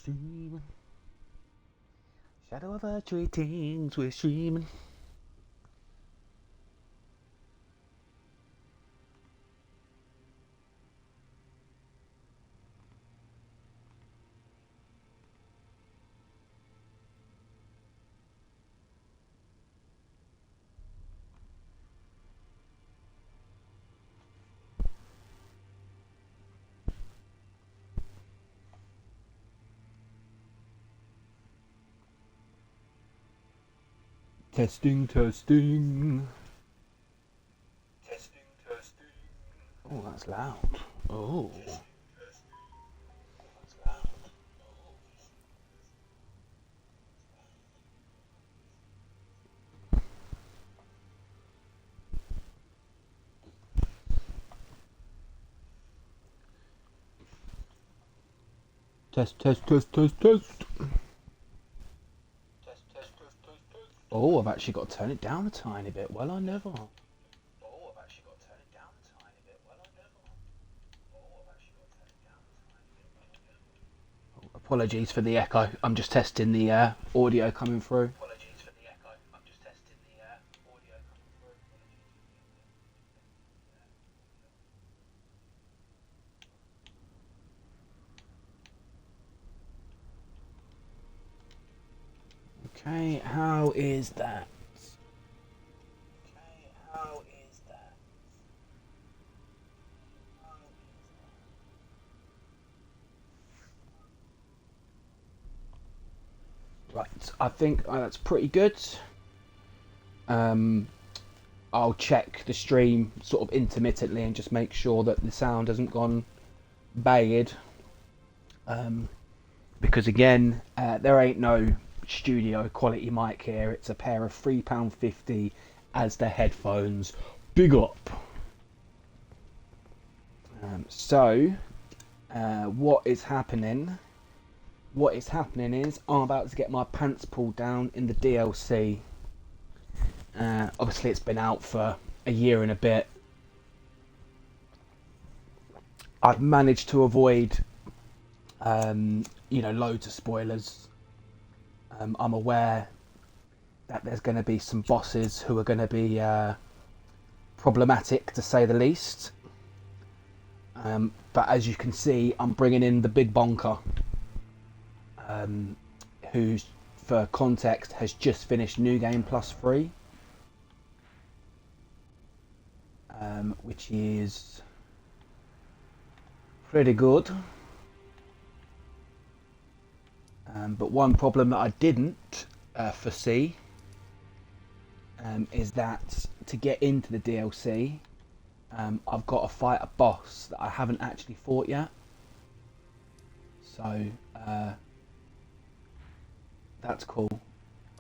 streaming. Shadow of a tree things we're streaming. Testing, testing. Testing, testing. Oh, that's loud. Oh. That's loud. Test, test, test, test, test. Oh, I've actually got to turn it down a tiny bit. Well, I never. Apologies for the echo. I'm just testing the audio coming through. Okay, how is that? Right, I think that's pretty good. I'll check the stream sort of intermittently and just make sure that the sound hasn't gone bad. Because again, there ain't no studio quality mic here. It's a pair of £3.50 as the headphones. Big up. So, what is happening? What is happening is I'm about to get my pants pulled down in the DLC. Obviously, it's been out for a year and a bit. I've managed to avoid, loads of spoilers. I'm aware that there's going to be some bosses who are going to be problematic, to say the least. But as you can see, I'm bringing in the big bonker, who, for context, has just finished New Game Plus 3, which is pretty good. But one problem that I didn't foresee is that to get into the DLC, I've got to fight a boss that I haven't actually fought yet. So that's cool,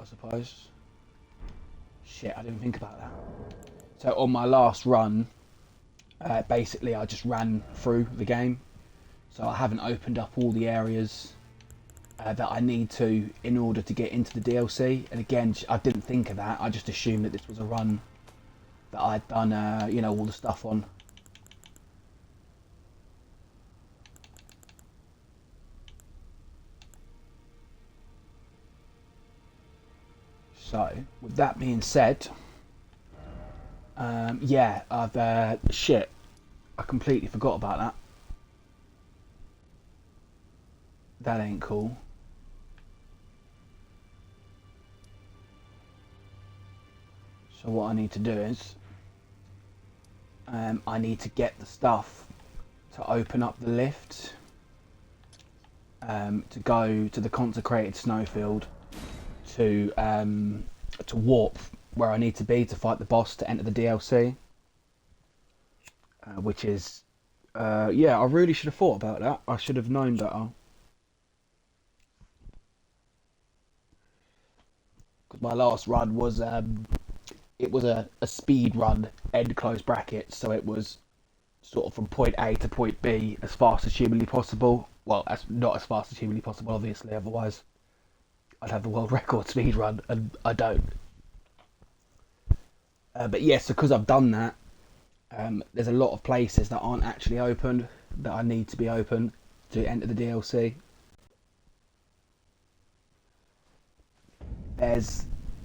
I suppose. Shit, I didn't think about that. So on my last run, basically I just ran through the game. So I haven't opened up all the areas that I need to in order to get into the DLC. And again, I didn't think of that. I just assumed that this was a run that I'd done, all the stuff on. So, with that being said, I've shit. I completely forgot about that. That ain't cool. So what I need to do is, I need to get the stuff to open up the lift, to go to the consecrated snowfield, to warp where I need to be to fight the boss to enter the DLC, which is, I really should have thought about that. I should have known better. Because my last run was, it was a speed run, end close brackets, so it was sort of from point A to point B as fast as humanly possible. Well, not as fast as humanly possible, obviously, otherwise I'd have the world record speed run, and I don't. But yes, because I've done that, there's a lot of places that aren't actually open that I need to be open to enter the DLC.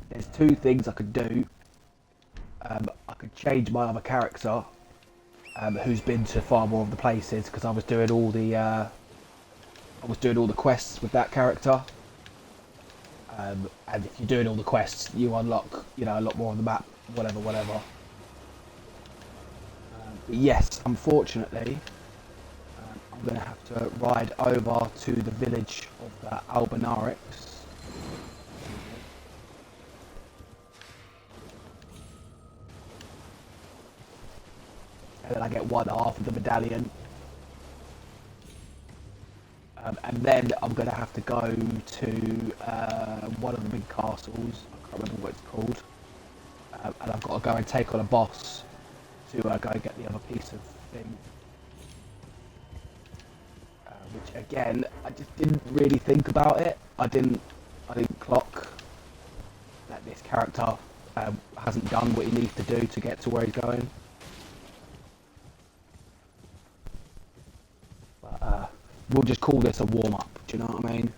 there's two things I could do. I could change my other character, who's been to far more of the places, because I was doing all the quests with that character. And if you're doing all the quests, you unlock, you know, a lot more of the map, whatever. But yes, unfortunately, I'm going to have to ride over to the village of Albinarix. And then I get one half of the medallion. And then I'm going to have to go to one of the big castles. I can't remember what it's called. And I've got to go and take on a boss to go and get the other piece of thing. Which again, I just didn't really think about it. I didn't clock that this character hasn't done what he needs to do to get to where he's going. But we'll just call this a warm-up, do you know what I mean?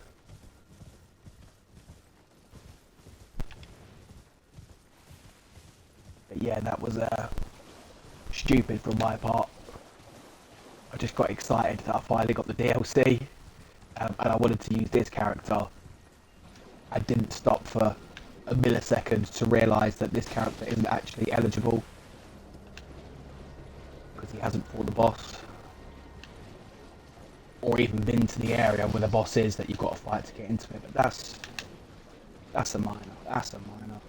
But yeah, that was stupid from my part. I just got excited that I finally got the DLC, and I wanted to use this character. I didn't stop for a millisecond to realise that this character isn't actually eligible, because he hasn't fought the boss, or even been to the area where the boss is that you've got to fight to get into it. But that's a minor. That's a minor.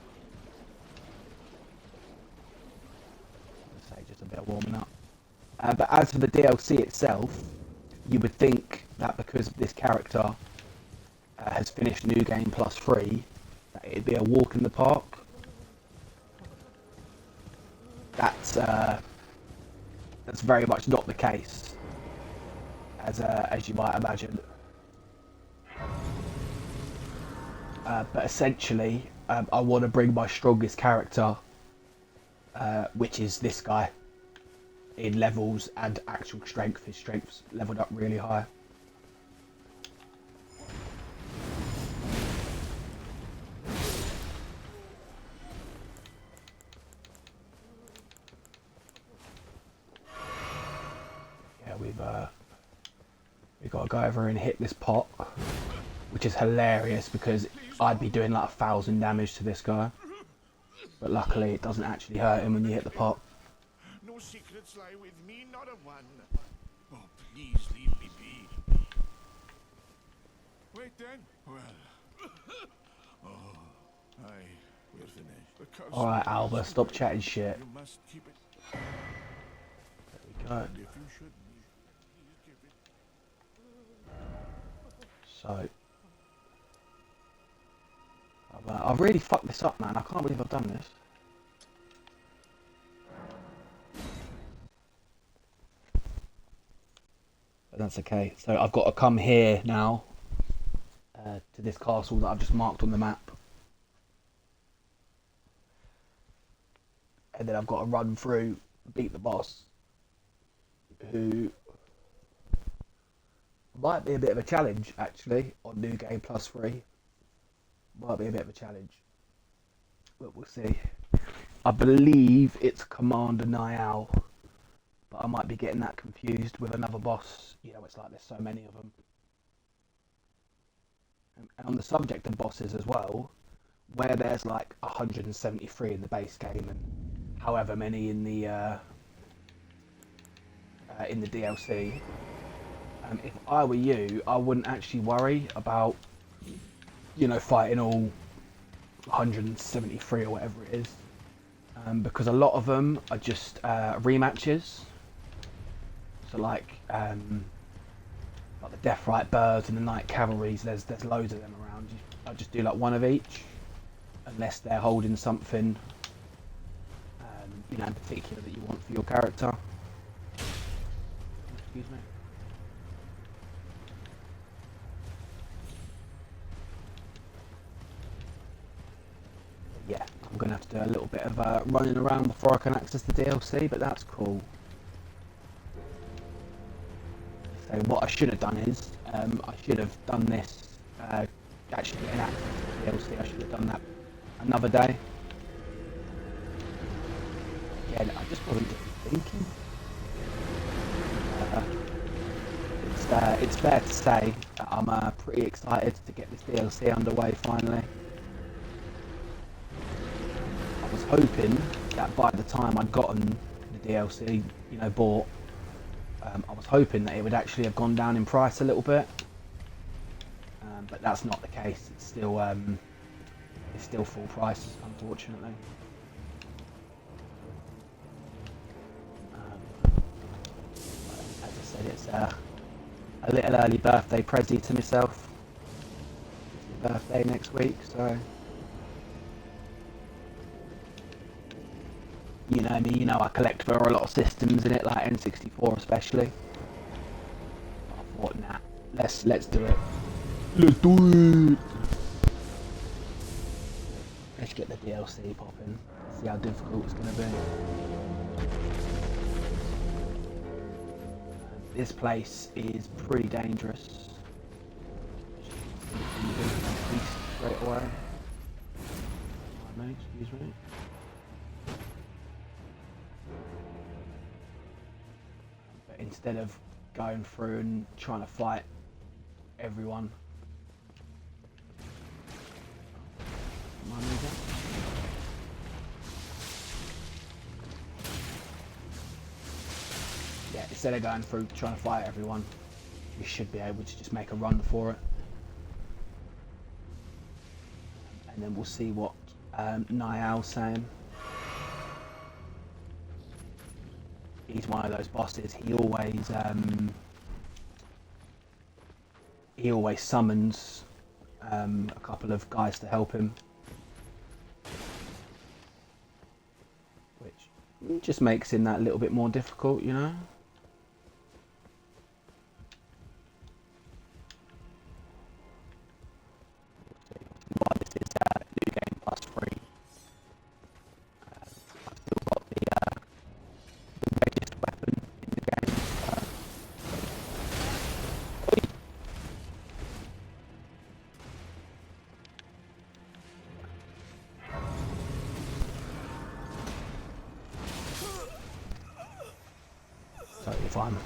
I'd say just a bit of warming up. But as for the DLC itself, you would think that because this character has finished New Game Plus 3, that it'd be a walk in the park. That's very much not the case, as you might imagine. But essentially, I want to bring my strongest character, which is this guy, in levels and actual strength. His strength's leveled up really high. Yeah, we've got to go over and hit this pot, which is hilarious because I'd be doing like 1,000 damage to this guy, but luckily it doesn't actually hurt him when you hit the pot. No secrets lie with me, not a one. Oh, please leave me be. Wait then. Well. Oh, we're finished. Alright, Alba, stop chatting shit. You must keep it. There we go. And if you should give it. So, I've really fucked this up, man. I can't believe I've done this. But that's okay. So I've got to come here now, to this castle that I've just marked on the map. And then I've got to run through, beat the boss, who might be a bit of a challenge, actually, on New Game Plus 3. Might be a bit of a challenge, but we'll see. I believe it's Commander Niall, but I might be getting that confused with another boss. You know, it's like there's so many of them. And on the subject of bosses as well, where there's like 173 in the base game and however many in the DLC, if I were you, I wouldn't actually worry about, you know, fighting all 173 or whatever it is, because a lot of them are just rematches. So like the Deathrite Birds and the Night Cavalries, there's loads of them around. I just do like one of each, unless they're holding something, you know, in particular that you want for your character. Excuse me. Yeah, I'm going to have to do a little bit of running around before I can access the DLC, but that's cool. So what I should have done is, I should have done this, actually getting access to the DLC, I should have done that another day. Again, I just wasn't thinking. It's fair to say that I'm pretty excited to get this DLC underway finally. I was hoping that by the time I'd gotten the DLC, you know, bought, I was hoping that it would actually have gone down in price a little bit, but that's not the case. It's still full price, unfortunately. As I said, it's a little early birthday prezi to myself. It's my birthday next week, so you know me, you know I collect for a lot of systems in it, like N64 especially. I thought, nah, let's do it. Let's do it. Let's get the DLC popping. See how difficult it's gonna be. This place is pretty dangerous. Straight away. Mate, excuse me. But instead of going through and trying to fight everyone, yeah, instead of going through trying to fight everyone, we should be able to just make a run for it. And then we'll see what Niall's saying. He's one of those bosses. He always summons a couple of guys to help him, which just makes him that little bit more difficult, you know. Totally fine.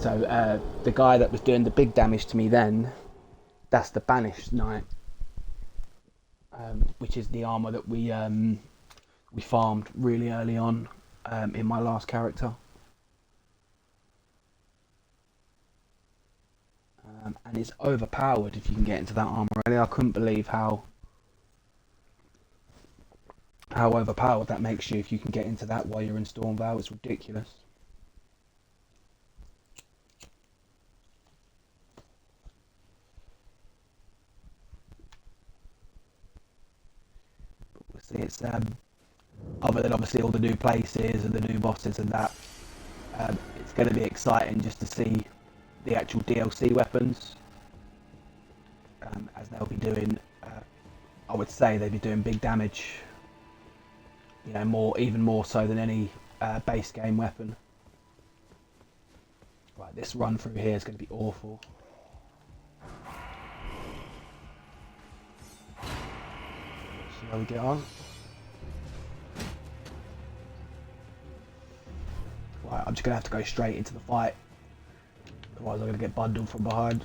So the guy that was doing the big damage to me then, that's the Banished Knight, which is the armor that we farmed really early on in my last character. And it's overpowered if you can get into that armor. Really, I couldn't believe how overpowered that makes you if you can get into that while you're in Stormvale. It's ridiculous. But we'll see. It's other than obviously all the new places and the new bosses and that, it's going to be exciting just to see the actual DLC weapons, as they'll be doing. I would say they'd be doing big damage. You know, even more so than any base game weapon. Right, this run through here is going to be awful. See how we get on. Right, I'm just going to have to go straight into the fight. Otherwise I'm going to get bundled from behind.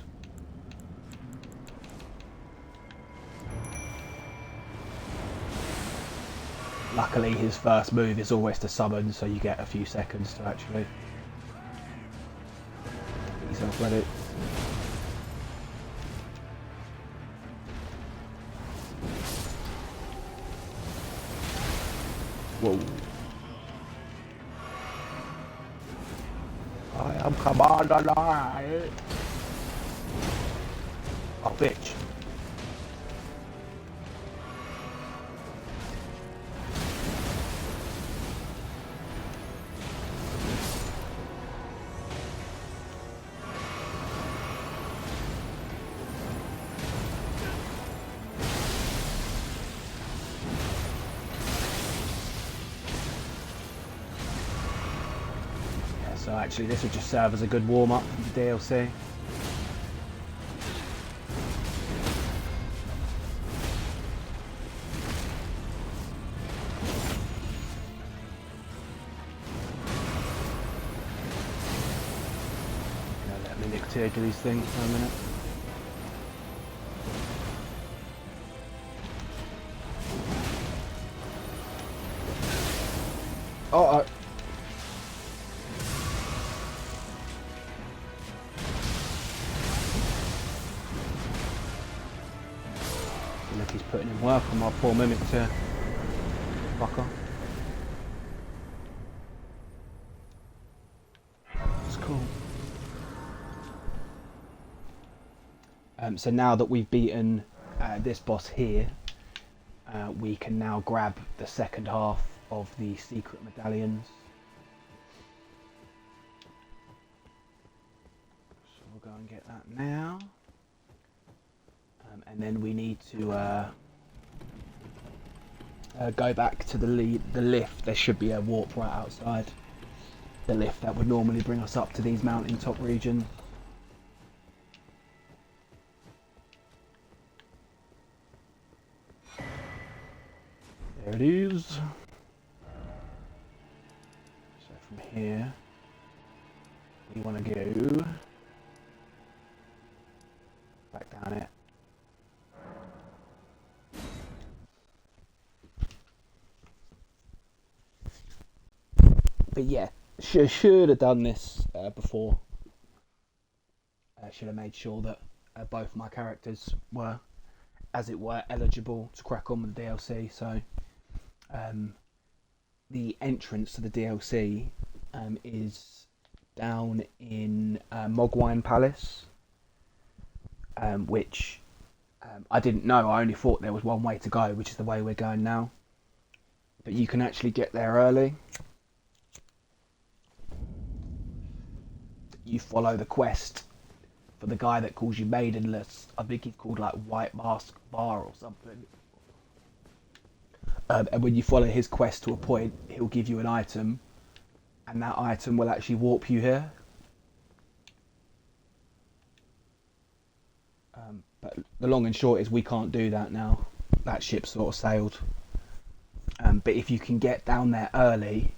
Luckily his first move is always to summon, so you get a few seconds to actually get yourself ready. Whoa. I am Commander Knight. Oh, bitch. So actually this would just serve as a good warm-up for the DLC. me nick tier to these things for a minute. Oh, look, he's putting in work on my poor mimic tier. Fucker. That's cool. So now that we've beaten this boss here, we can now grab the second half of the secret medallions. So we'll go and get that now. And then we need to go back to the lift. There should be a warp right outside the lift that would normally bring us up to these mountaintop regions. There it is. So from here, we want to go back down it. But yeah, should have done this before. Should have made sure that both my characters were, as it were, eligible to crack on with the DLC. So the entrance to the DLC is down in Mogwine Palace, which I didn't know. I only thought there was one way to go, which is the way we're going now. But you can actually get there early. You follow the quest for the guy that calls you maidenless. I think he's called like White Mask Bar or something. And when you follow his quest to a point, he'll give you an item, and that item will actually warp you here. But the long and short is we can't do that now. That ship sort of sailed. But if you can get down there early,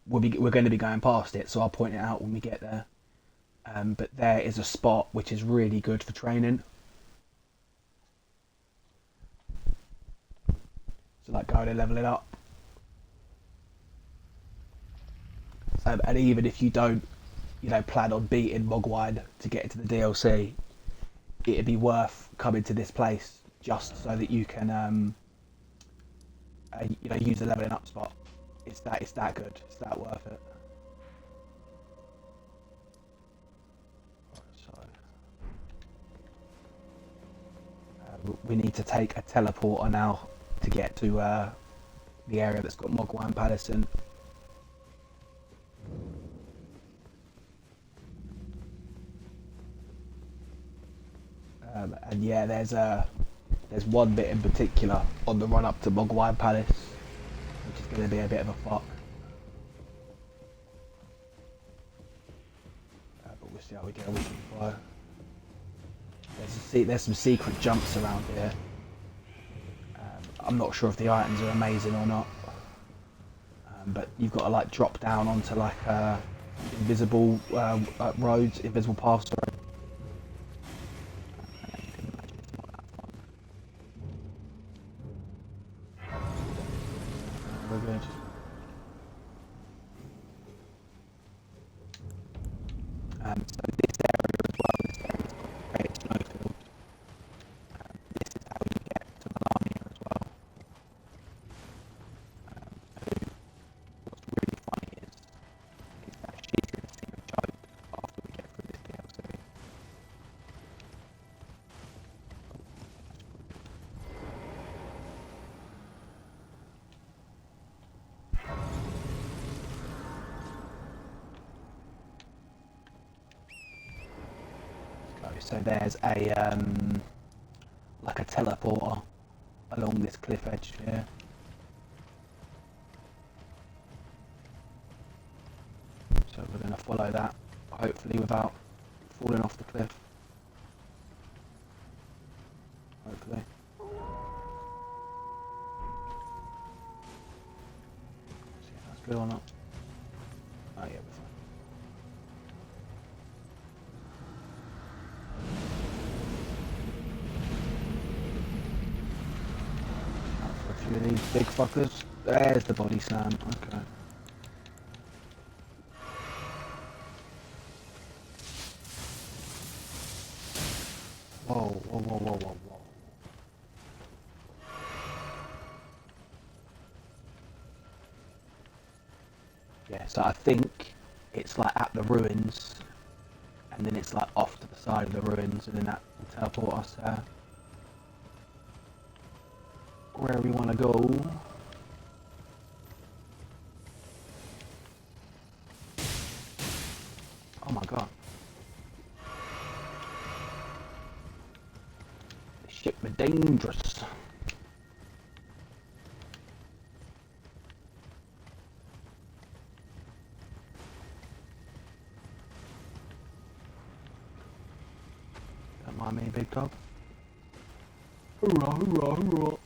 we're going to be going past it, so I'll point it out when we get there. But there is a spot which is really good for training. So like go to level it up. And even if you don't, plan on beating Mogwine to get into the DLC, it'd be worth coming to this place just so that you can, use the leveling up spot. It's that good. It's that worth it. So we need to take a teleporter now to get to the area that's got Mogwine Palace in. And yeah, there's one bit in particular on the run up to Mogwine Palace, which is going to be a bit of a fuck. But we'll see how we go. We can fly. There's some secret jumps around here. I'm not sure if the items are amazing or not, but you've got to like drop down onto like invisible roads, invisible paths. Sorry. We're good. So this area as well, this area is great snowfield. This is how you get to Melania as well. What's really funny is that she's going to sing a joke after we get through this DLC. So there's a like a teleporter along this cliff edge here. So we're going to follow that, hopefully without falling off the cliff. Hopefully. See if that's good or not. Oh yeah, we're fine. Look at these big fuckers. There's the body slam. Okay. Whoa, whoa, whoa, whoa, whoa, whoa. Yeah, so I think it's like at the ruins, and then it's like off to the side of the ruins, and then that will teleport us where we want to go. Oh my god. This ship is dangerous. Don't mind me, big dog. Hoorah, hoorah, hoorah.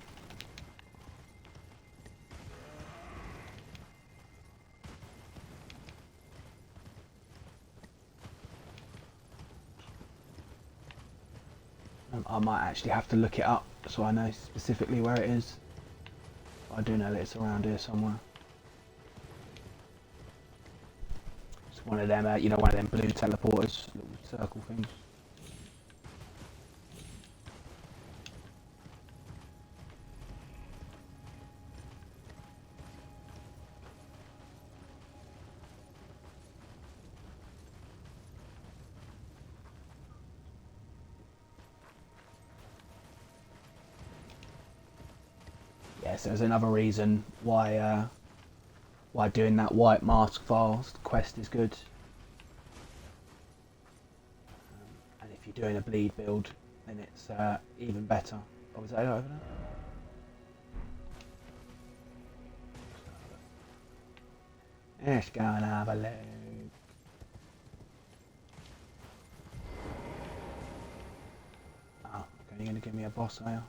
I might actually have to look it up so I know specifically where it is. I do know that it's around here somewhere. It's one of them, you know, one of them blue teleporters, little circle things. Yes, there's another reason why doing that white mask files quest is good. And if you're doing a bleed build, then it's even better. Oh, is that over there? Let's go and have a look. Oh, okay, you're going to give me a boss, are you?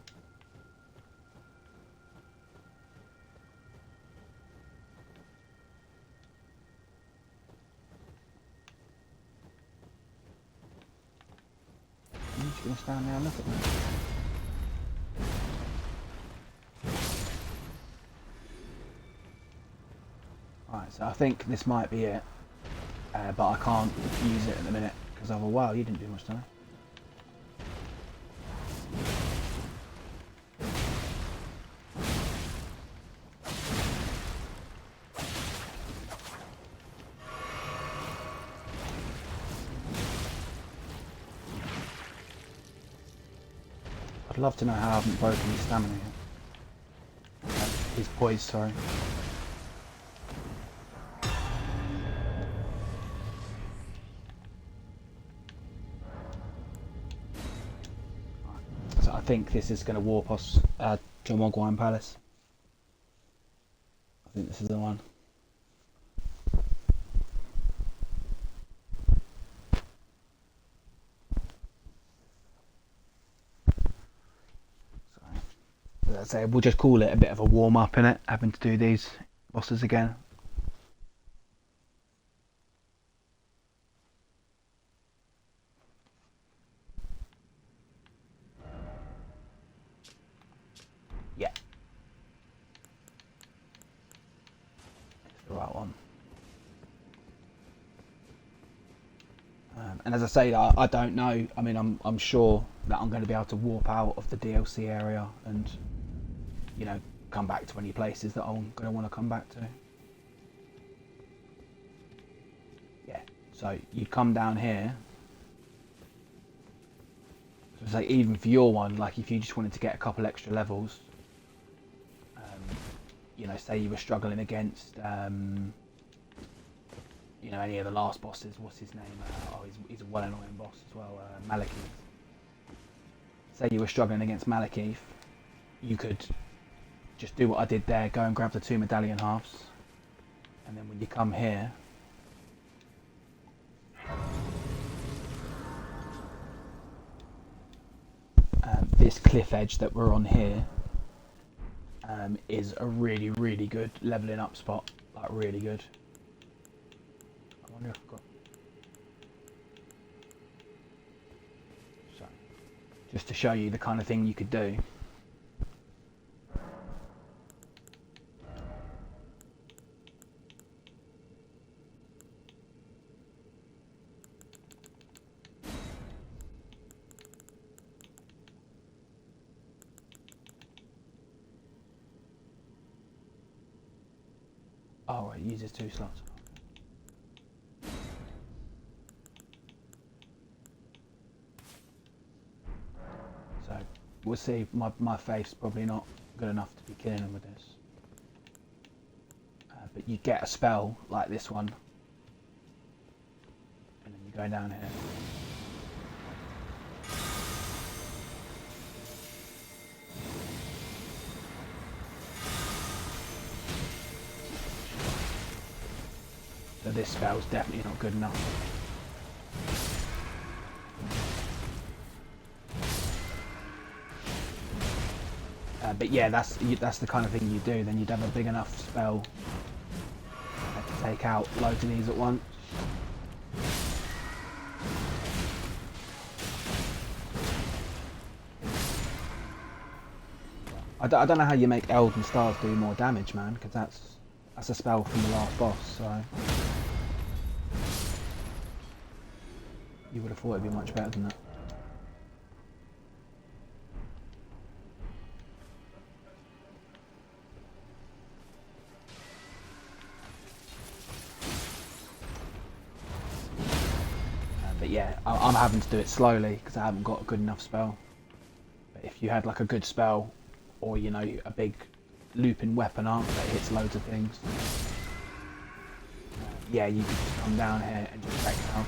I'm just going to stand there and look at me. Right, so I think this might be it, but I can't use it at the minute because of a wow, you didn't do much today. I'd love to know how I haven't broken his stamina yet. His poise, sorry. So I think this is going to warp us to Mogwai Palace. I think this is the one. So, as I say, we'll just call it a bit of a warm up in it, having to do these bosses again. Yeah. It's the right one. And as I say, I don't know. I mean, I'm sure that I'm going to be able to warp out of the DLC area and, you know, come back to any places that I'm going to want to come back to. Yeah. So you'd come down here. So it's like even for your one, like if you just wanted to get a couple extra levels, you know, say you were struggling against. You know, any of the last bosses, what's his name? He's a well annoying boss as well, Malekith. Say you were struggling against Malekith, you could just do what I did there, go and grab the 2 medallion halves, and then when you come here, this cliff edge that we're on here is a really, really good levelling up spot, like really good. I wonder if I've got... So, just to show you the kind of thing you could do. Oh, right, it uses 2 slots. So, we'll see. My faith's probably not good enough to be killing him with this. But you get a spell like this one. And then you go down here. So this spell's definitely not good enough. But yeah, that's the kind of thing you do. Then you'd have a big enough spell to take out loads of these at once. I don't know how you make Elden Stars do more damage, man, because that's a spell from the last boss, so you would have thought it'd be much better than that. But yeah, I'm having to do it slowly because I haven't got a good enough spell. But if you had like a good spell, or you know, a big looping weapon arc that hits loads of things, yeah, you could just come down here and just wreck out.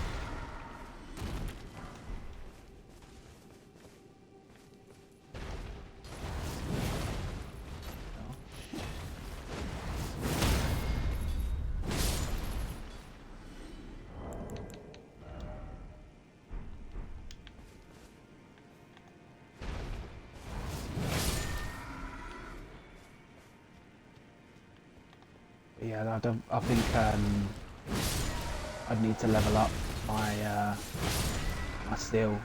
Yeah, I think I'd need to level up my my steel,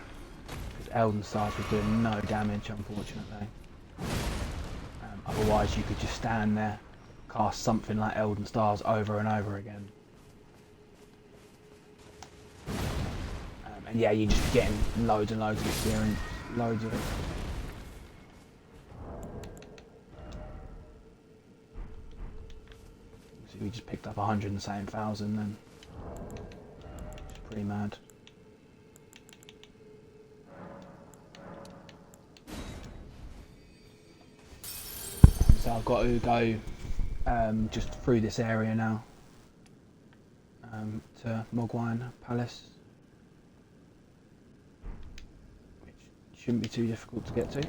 because Elden Stars was doing no damage, unfortunately. Otherwise, you could just stand there, cast something like Elden Stars over and over again. And yeah, you're just getting loads and loads of experience, loads of it. So we just picked up 107,000 then. Which is pretty mad. So I've got to go just through this area now to Mogwine Palace, which shouldn't be too difficult to get to.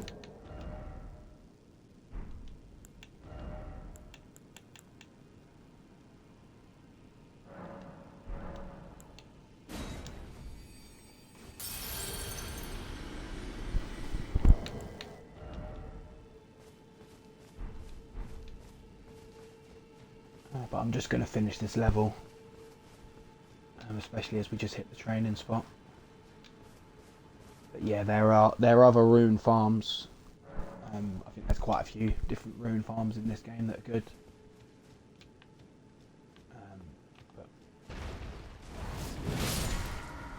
But I'm just going to finish this level, especially as we just hit the training spot. But yeah, there are other rune farms. I think there's quite a few different rune farms in this game that are good. But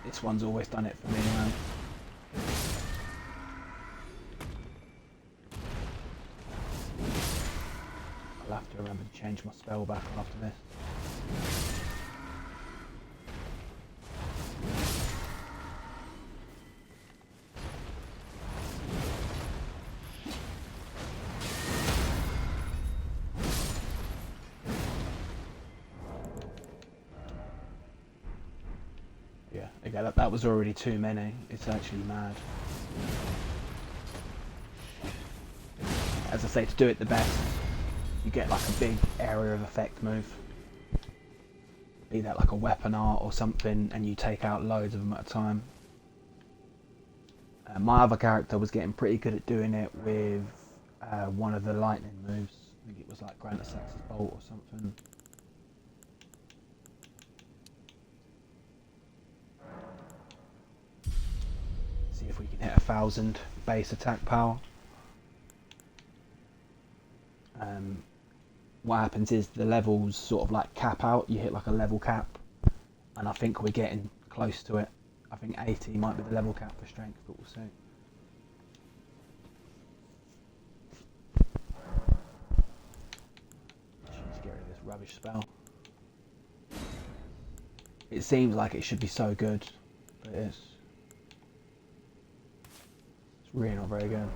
this one's always done it for me, man. I'll have to remember to change my spell back after this. Yeah, again, that was already too many. It's actually mad. As I say, to do it the best, you get like a big area of effect move, be that like a weapon art or something, and you take out loads of them at a time. My other character was getting pretty good at doing it with one of the lightning moves. I think it was like Grant Sax's bolt or something. See if we can hit 1,000 base attack power. What happens is the levels sort of like cap out. You hit like a level cap, and I think we're getting close to it. I think 80 might be the level cap for strength, but we'll see. Just need to get rid of this rubbish spell. It seems like it should be so good, but it's really not very good.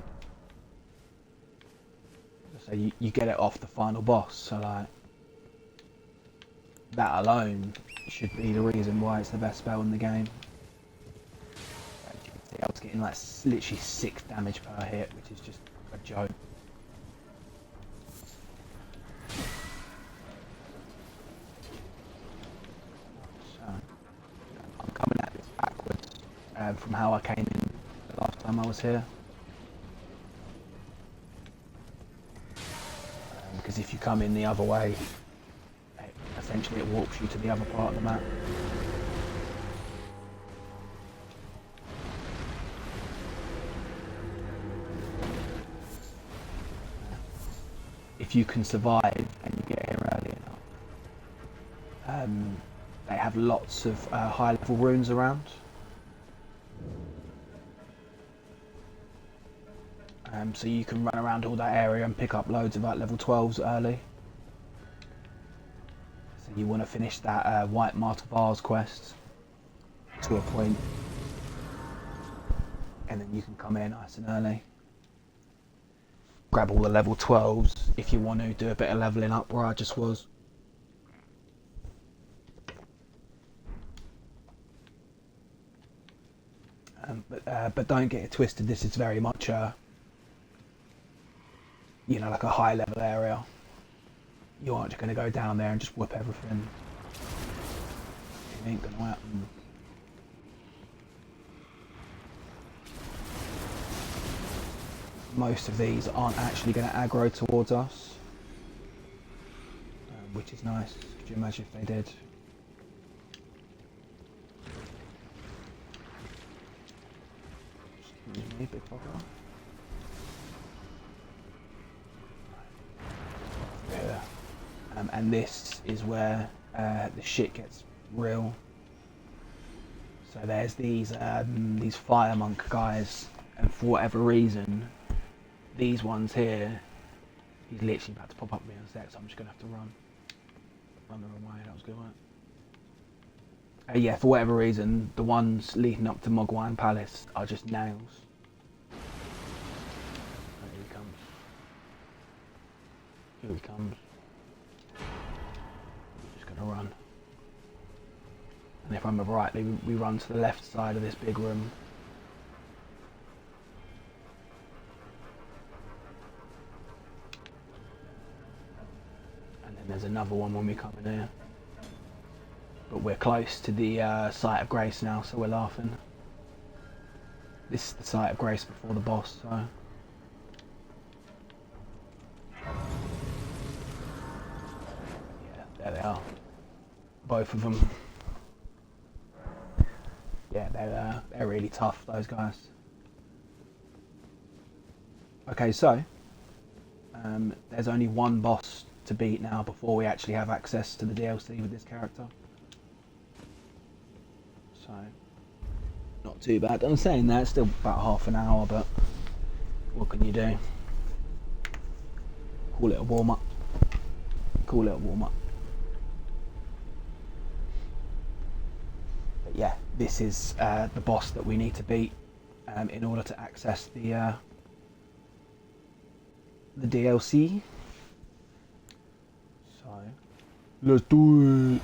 So you get it off the final boss, so like that alone should be the reason why it's the best spell in the game. As you can see, I was getting like literally 6 damage per hit, which is just a joke. So I'm coming at this backwards from how I came in the last time I was here. Because if you come in the other way, essentially it warps you to the other part of the map. If you can survive and you get here early enough, they have lots of high level runes around. So you can run around all that area and pick up loads of like level 12s early. So you want to finish that White Martyr Vase quest to a point, and then you can come in nice and early. Grab all the level 12s if you want to do a bit of leveling up where I just was. But don't get it twisted, this is very much you know, like a high level area. You aren't just going to go down there and just whip everything. It ain't going to happen. Most of these aren't actually going to aggro towards us, which is nice. Could you imagine if they did? Excuse me, big fucker. Yeah. And this is where the shit gets real. So there's these fire monk guys, and for whatever reason, these ones here, he's literally about to pop up with me on sec, so I'm just gonna have to run the wrong way. That was good, right? Yeah, for whatever reason, the ones leading up to Mogwai Palace are just nails. Here he comes. Here he comes. Just gonna run. And if I remember rightly, we run to the left side of this big room. And then there's another one when we come in here. But we're close to the site of grace now, so we're laughing. This is the site of grace before the boss, so... Yeah, there they are. Both of them. Yeah, they're really tough, those guys. Okay, so there's only one boss to beat now before we actually have access to the DLC with this character. So, not too bad. I'm saying that, it's still about half an hour, but what can you do? Call it a warm-up. Call it a warm-up. But yeah, this is the boss that we need to beat in order to access the DLC. So, let's do it.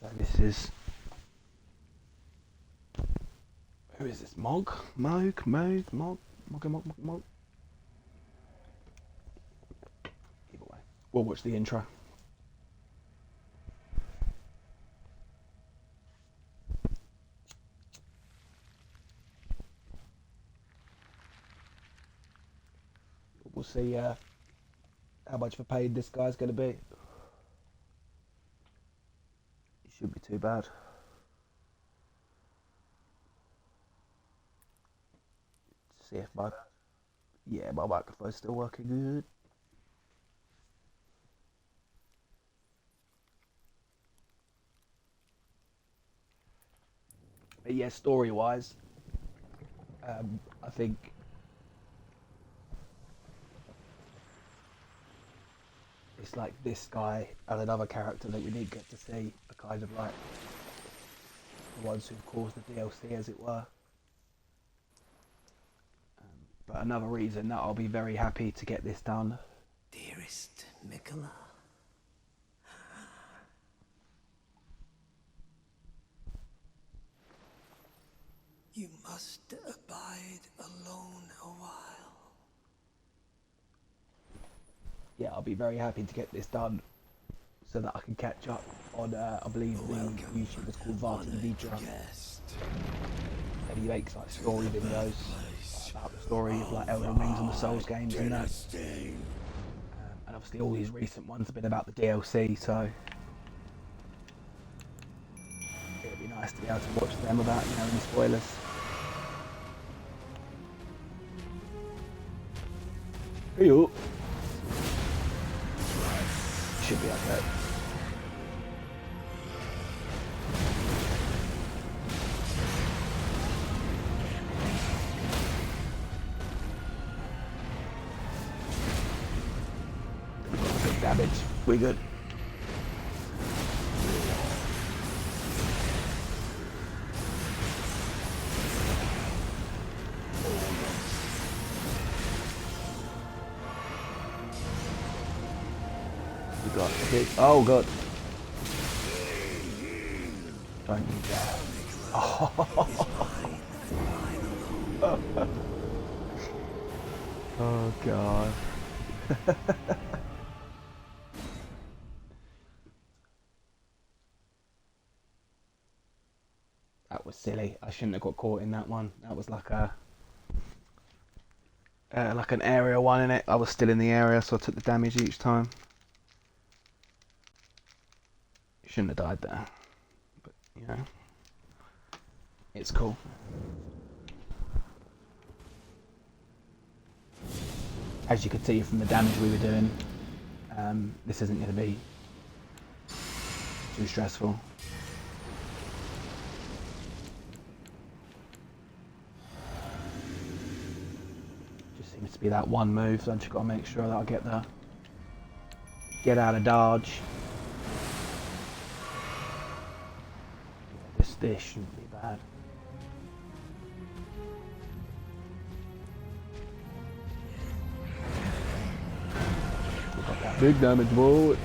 So this is... Who is this? Mog? Mog? Either way. We'll watch the intro. We'll see how much of a paid this guy's going to be. It shouldn't be too bad. See if my microphone's still working good. But yeah, story-wise, I think it's like this guy and another character that we didn't get to see are kind of like the ones who've caused the DLC, as it were. But another reason that I'll be very happy to get this done. Dearest Mikola. You must abide alone a while. Yeah, I'll be very happy to get this done so that I can catch up on, I believe the YouTuber's called Vartan Vidra. And he makes like story videos about the story of like Elden Rings and the Souls games and that. And obviously all these recent ones have been about the DLC, so it'd be nice to be able to watch them without, you know, any spoilers. Hey-yo. Should be okay. Big damage. We good. We got big. Oh god. Don't need that. Oh god. That was silly. I shouldn't have got caught in that one. That was like a like an area one in it. I was still in the area, so I took the damage each time. Shouldn't have died there, but you know, it's cool. As you could see from the damage we were doing, this isn't going to be too stressful. Just seems to be that one move, so I just got to make sure that I get out of dodge. This shouldn't be bad. We got that big damage, boy.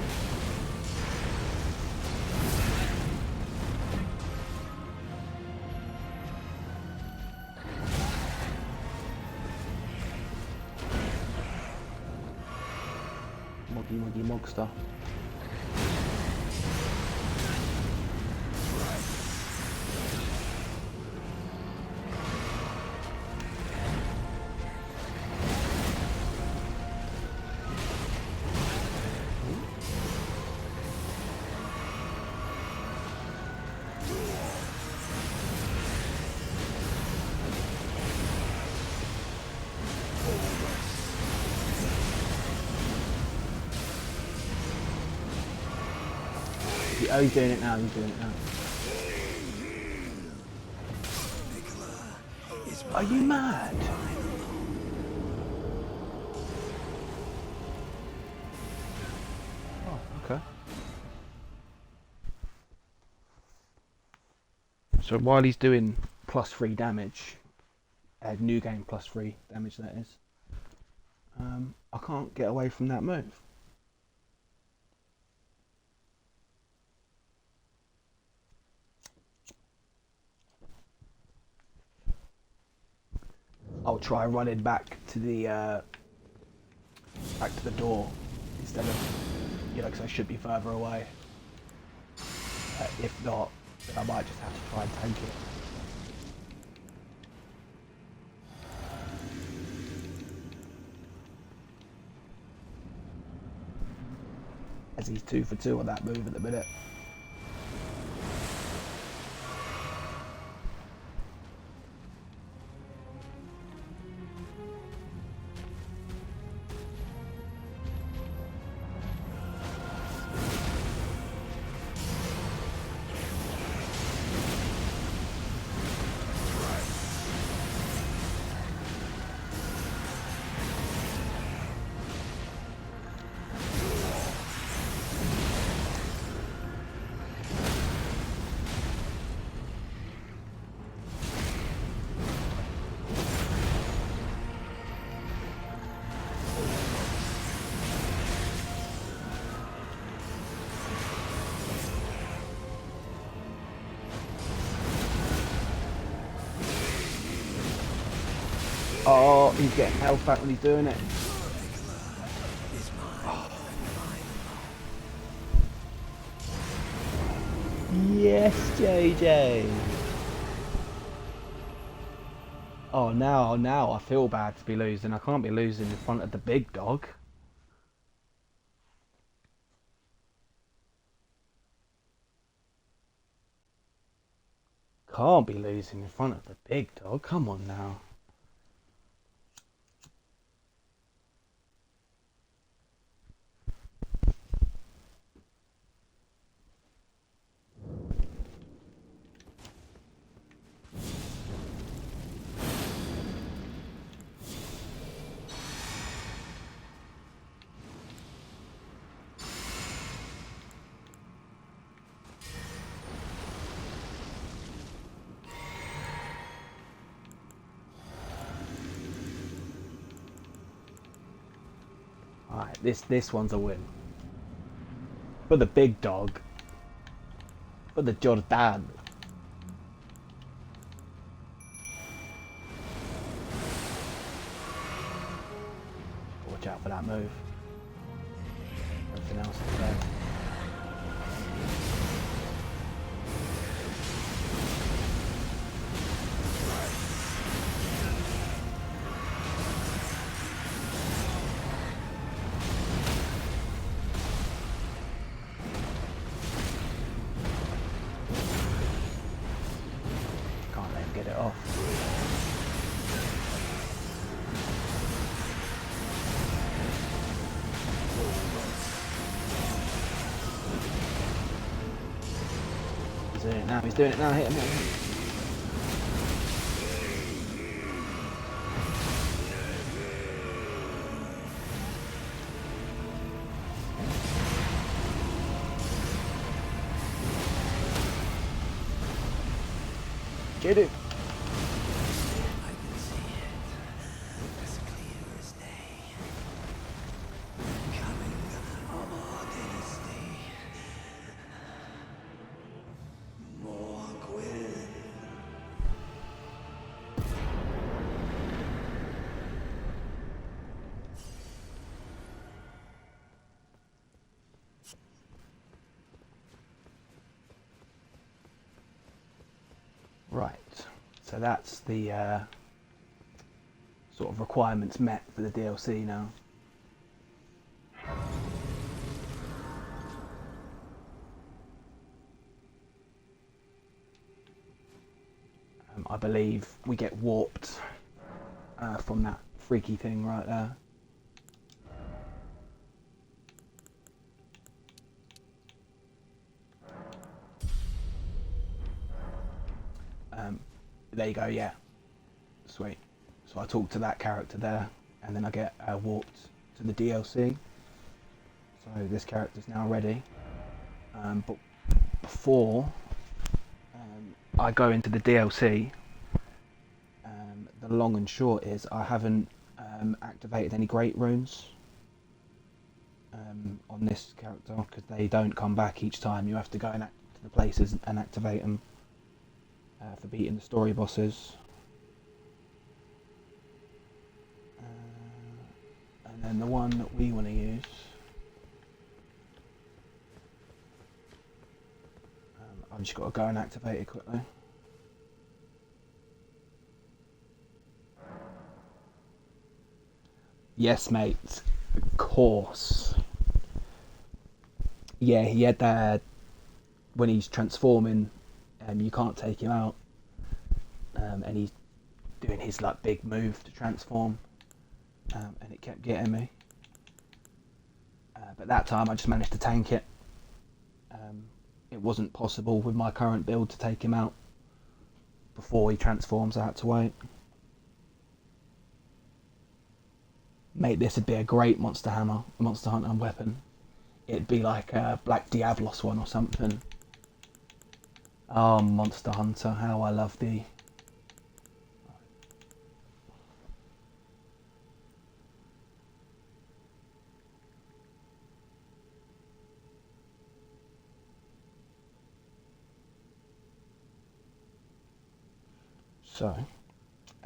Muggy Mogster. Oh, he's doing it now, he's doing it now. Are you mad? Oh, okay. So while he's doing +3 damage, new game +3 damage that is, I can't get away from that move. I'll try running back to the door instead of, you know, because I should be further away. If not, then I might just have to try and tank it. As he's 2 for 2 on that move at the minute. Oh, he's getting health back when he's doing it. Is mine and mine alone. Yes, JJ. Oh, now I feel bad to be losing. I can't be losing in front of the big dog. Can't be losing in front of the big dog. Come on now. Alright, this one's a win. For the big dog. For the Jordan. Watch out for that move. Everything else is there. Can't let him get it off. He's doing it now, he's doing it now, hit him. Get it. I can see it as clear as day. Coming of our dynasty. More Gwyn. Right, so that's the sort of requirements met for the DLC now. I believe we get warped from that freaky thing right there. There you go, yeah. Sweet. So I talk to that character there, and then I get warped to the DLC. So this character's now ready. But before I go into the DLC, the long and short is I haven't activated any great runes on this character because they don't come back each time. You have to go to the places and activate them for beating the story bosses. And then the one that we want to use, I've just got to go and activate it quickly. Yes, mate. Of course. Yeah, he had that when he's transforming, you can't take him out, and he's doing his like big move to transform, and it kept getting me. But that time I just managed to tank it. It wasn't possible with my current build to take him out before he transforms. I had to wait. Mate, this would be a great Monster Hunter weapon. It'd be like a Black Diablos one or something. Oh, Monster Hunter, how I love thee. So,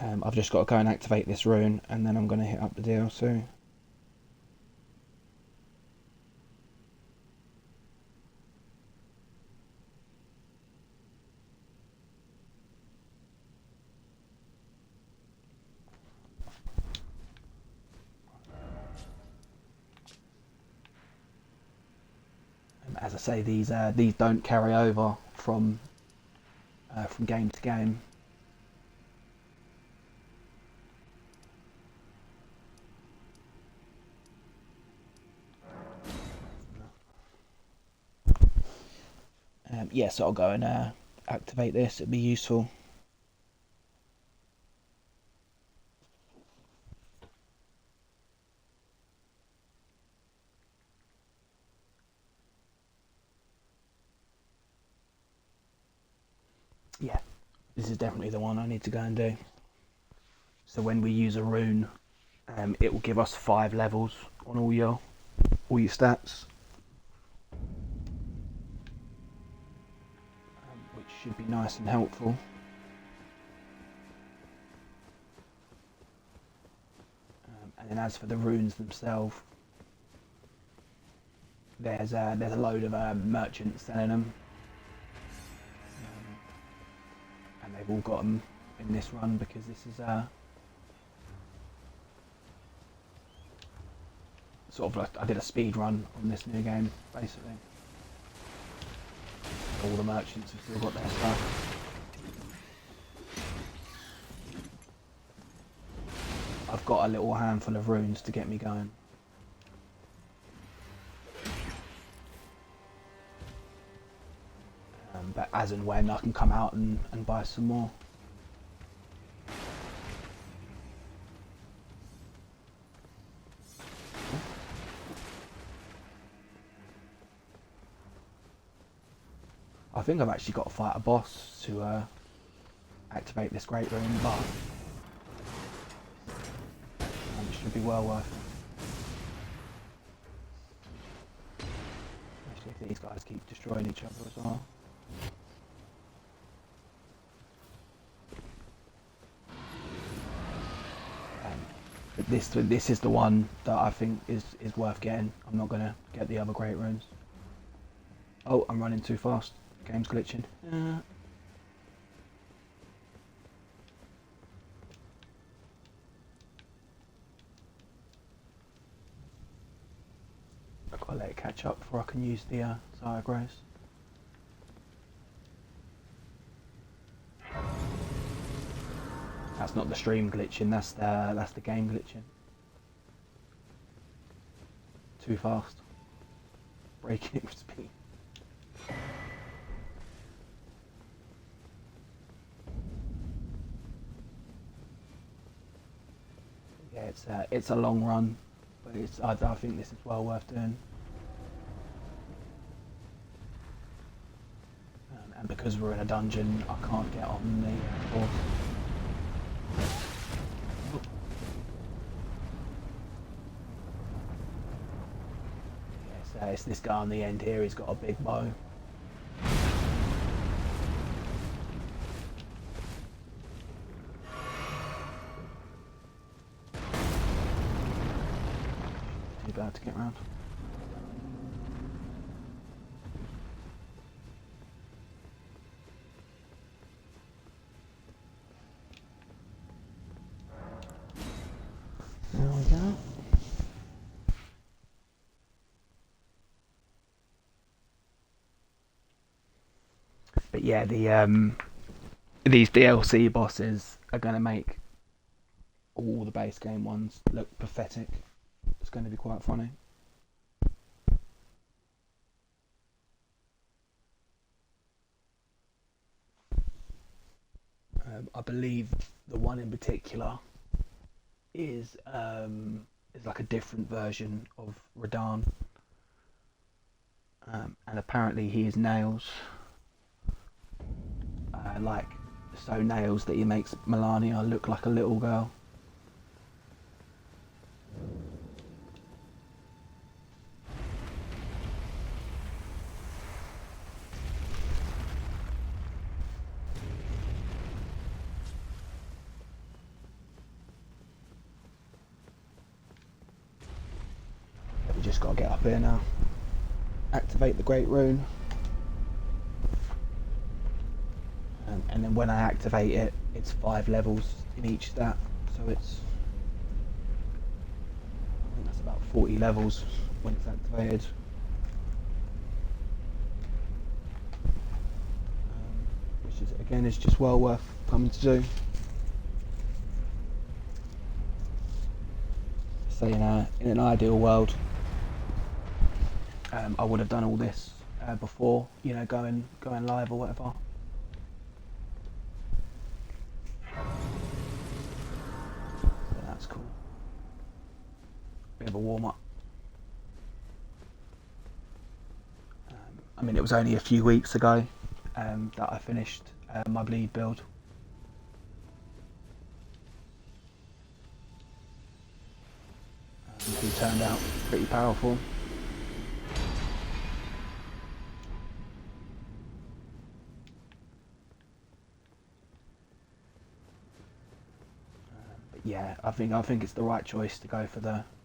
I've just got to go and activate this rune, and then I'm going to hit up the DLC. As I say, these don't carry over from game to game. Yeah, so I'll go and activate this. It'd be useful. Yeah, this is definitely the one I need to go and do. So when we use a rune, it will give us 5 levels on all your stats, which should be nice and helpful. And then as for the runes themselves, there's a load of merchants selling them, and they've all got them in this run because this is sort of like I did a speed run on this new game basically. All the merchants have still got their stuff. I've got a little handful of runes to get me going. But as and when I can come out and buy some more. I think I've actually got to fight a boss to activate this great rune, but it should be well worth it. Especially if these guys keep destroying each other as well. But this is the one that I think is worth getting. I'm not going to get the other great runes. Oh, I'm running too fast. Game's glitching. I've got to let it catch up before I can use the Zaya Grace. That's not the stream glitching, that's the game glitching. Too fast. Breaking it with speed. Yeah, it's a long run, but I think this is well worth doing. And because we're in a dungeon, I can't get on the boss. Yeah, it's this guy on the end here. He's got a big bow. Too bad to get around. There we go. But yeah, these DLC bosses are going to make all the base game ones look pathetic. It's going to be quite funny. I believe the one in particular is like a different version of Radahn, and apparently he is nails, like so nails that he makes Melania look like a little girl. just got to get up here now. Activate the Great Rune. And then when I activate it, it's 5 levels in each stat. So it's, I think that's about 40 levels when it's activated. Which is, again, is just well worth coming to do. So in an ideal world, I would have done all this before, you know, going live or whatever. So that's cool. Bit of a warm up. I mean, it was only a few weeks ago that I finished my bleed build. He turned out pretty powerful. But yeah, I think it's the right choice to go for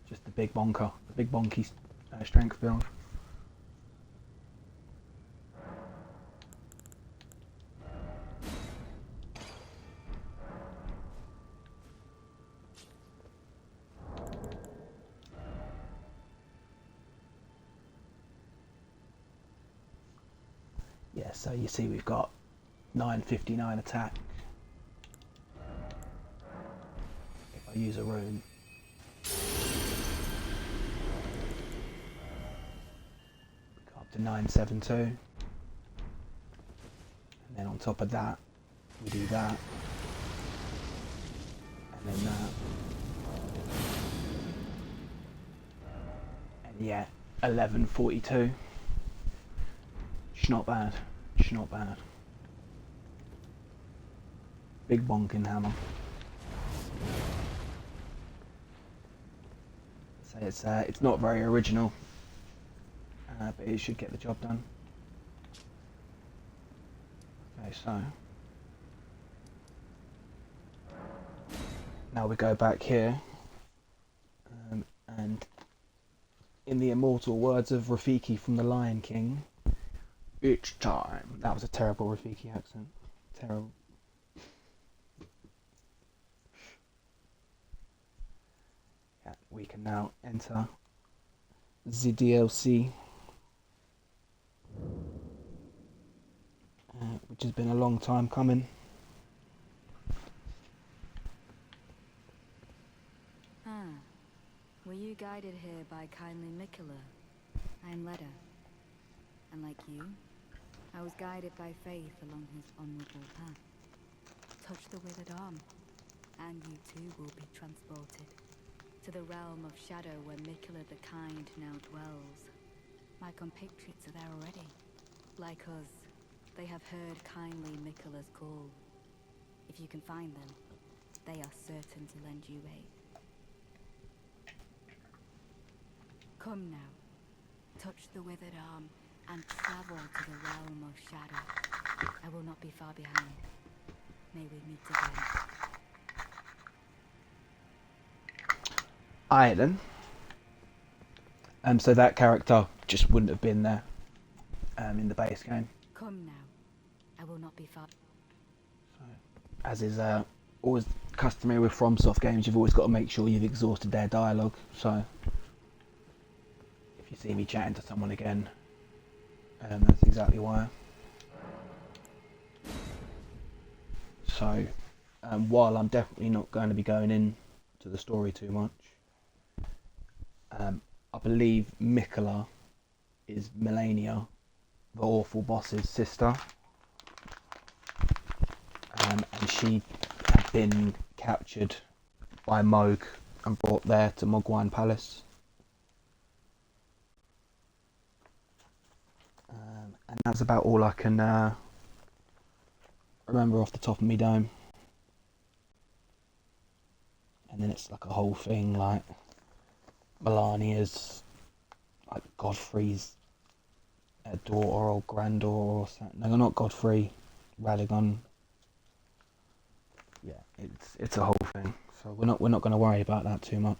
just the big bonker, the big bonky strength build. Yeah, so you see we've got 959 attack. If I use a rune, we go up to 972. And then on top of that, we do that. And then that. And yeah, 1142. It's not bad. It's not bad. Big bonking hammer. So it's not very original, but it should get the job done. Okay, so now we go back here, and in the immortal words of Rafiki from The Lion King, it's time. That was a terrible Rafiki accent. Terrible. Yeah, we can now enter the DLC, which has been a long time coming. Were you guided here by kindly Mikola? I am Leda, and like you, I was guided by faith along his honorable path. Touch the withered arm, and you too will be transported to the realm of shadow where Mikola the Kind now dwells. My compatriots are there already. Like us, they have heard kindly Mikola's call. If you can find them, they are certain to lend you aid. Come now, touch the withered arm, and travel to the realm of shadow. I will not be far behind. May we meet again. Alright then. So that character just wouldn't have been there in the base game. Come now, I will not be far. So, as is always customary with FromSoft games, you've always got to make sure you've exhausted their dialogue. So if you see me chatting to someone again, that's exactly why. So while I'm definitely not going to be going into the story too much, I believe Mikola is Melania, the awful boss's sister, and she had been captured by Moog and brought there to Mogwine Palace. And that's about all I can remember off the top of me dome. And then it's like a whole thing, like Melania's like Godfrey's daughter or granddaughter or something. No, not Godfrey, Radagon. Yeah, it's a whole thing. So we're not going to worry about that too much.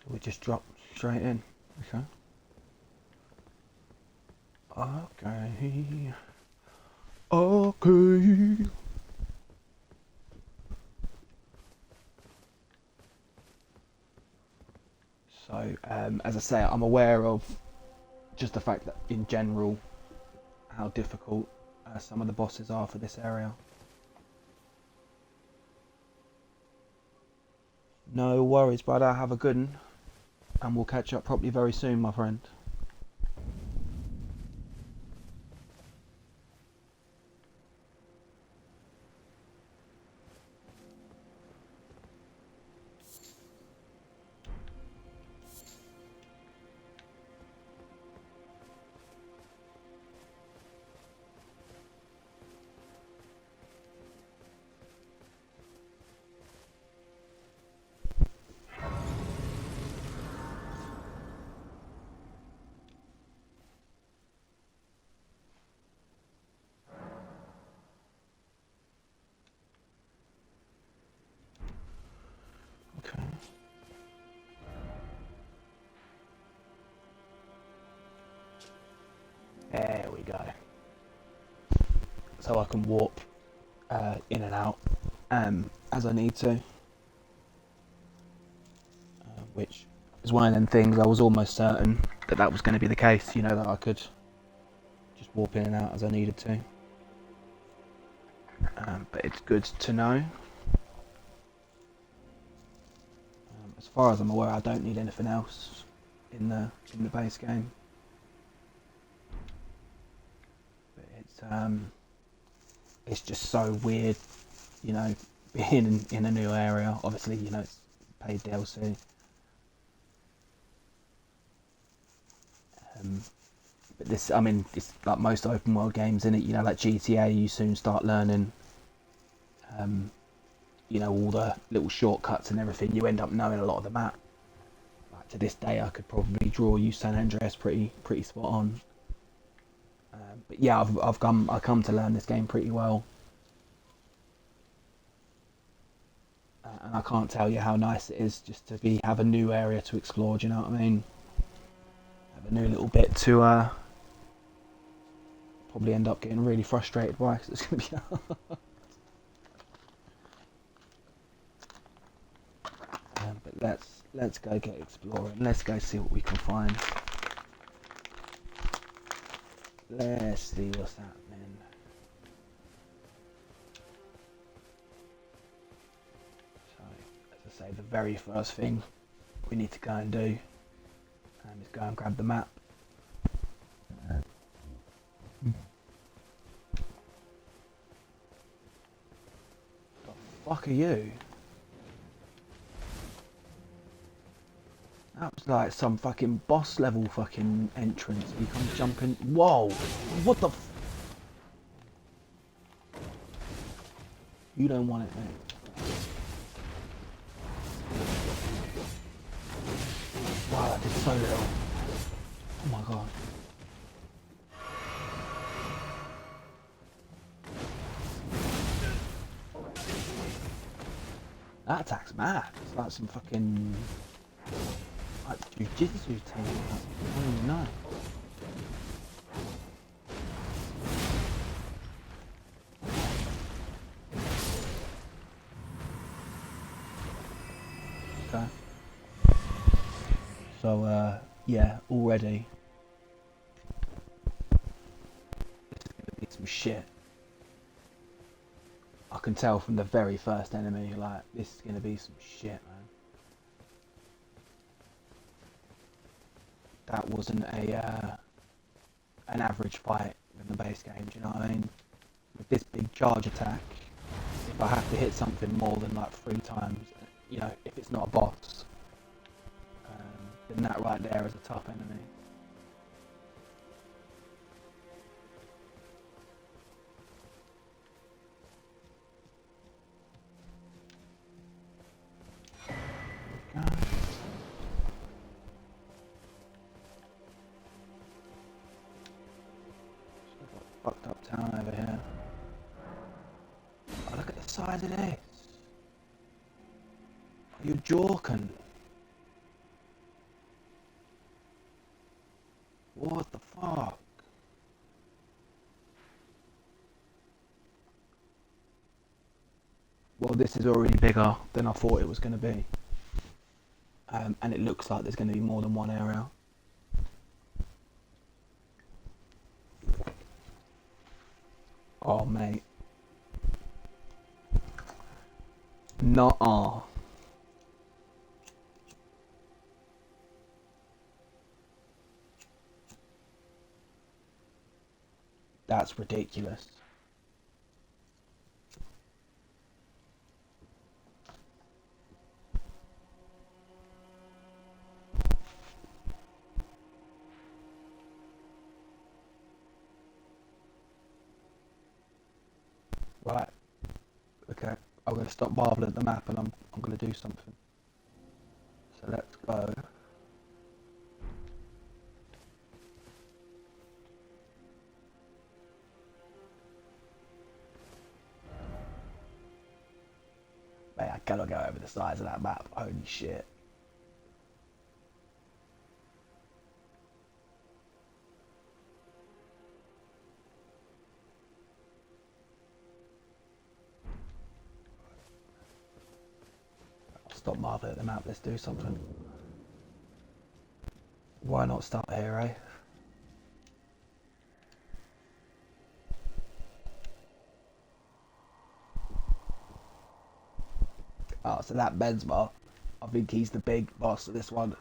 Shall we just drop straight in? Okay. Okay. Okay. So, as I say, I'm aware of just the fact that in general how difficult some of the bosses are for this area. No worries, brother. Have a good one. And we'll catch up properly very soon, my friend. Okay. There we go. So I can warp in and out as I need to. Which is one of them things I was almost certain that was going to be the case, you know, that I could just warp in and out as I needed to. But it's good to know. As far as I'm aware, I don't need anything else in the base game. But it's just so weird, you know, being in a new area. Obviously, you know, it's paid DLC. But this, I mean, it's like most open world games, in it, you know, like GTA, you soon start learning, you know, all the little shortcuts and everything. You end up knowing a lot of the map. Like to this day, I could probably draw you San Andreas pretty spot on. But yeah, I've come to learn this game pretty well, and I can't tell you how nice it is just to have a new area to explore. Do you know what I mean? Have a new little bit to probably end up getting really frustrated by, because it's going to be hard. But let's go get exploring. Let's go see what we can find. Let's see what's happening. So, as I say, the very first thing we need to go and do is go and grab the map. The fuck are you? That was like some fucking boss level fucking entrance. You come jumping. Whoa! What the? You don't want it, mate. Wow, that did so little. Oh my god. That attack's mad. It's like some fucking like jiu-jitsu team. I don't even know. Okay. So yeah, already this is gonna be some shit. I can tell from the very first enemy, like, this is gonna be some shit, man. That wasn't an average fight in the base game, do you know what I mean? With this big charge attack, if I have to hit something more than like 3 times, you know, if it's not a boss, then that right there is a tough enemy. Fucked up town over here. Oh, look at the size of this. You're joking. What the fuck? Well, this is already bigger than I thought it was going to be. And it looks like there's going to be more than one area. Oh, mate. Nuh-uh. That's ridiculous. Right. Okay. I'm going to stop marveling at the map and I'm going to do something. So let's go. Mate, I cannot go over the size of that map. Holy shit. Stop marveling at the map. Let's do something. Why not start here, eh? Oh, so that Benzema, I think he's the big boss of this one.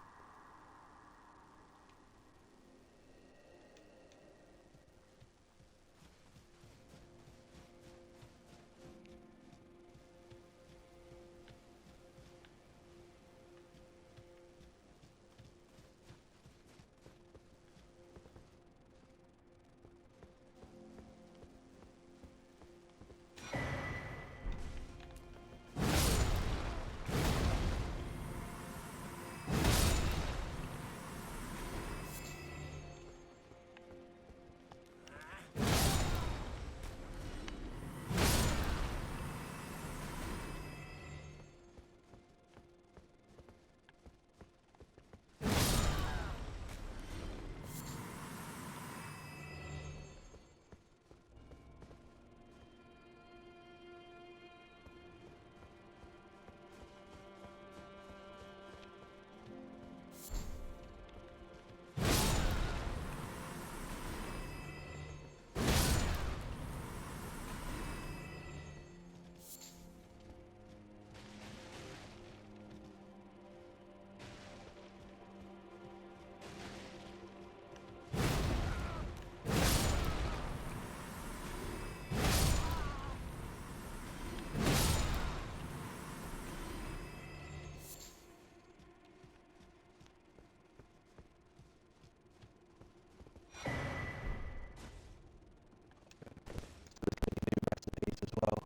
Recipes as well.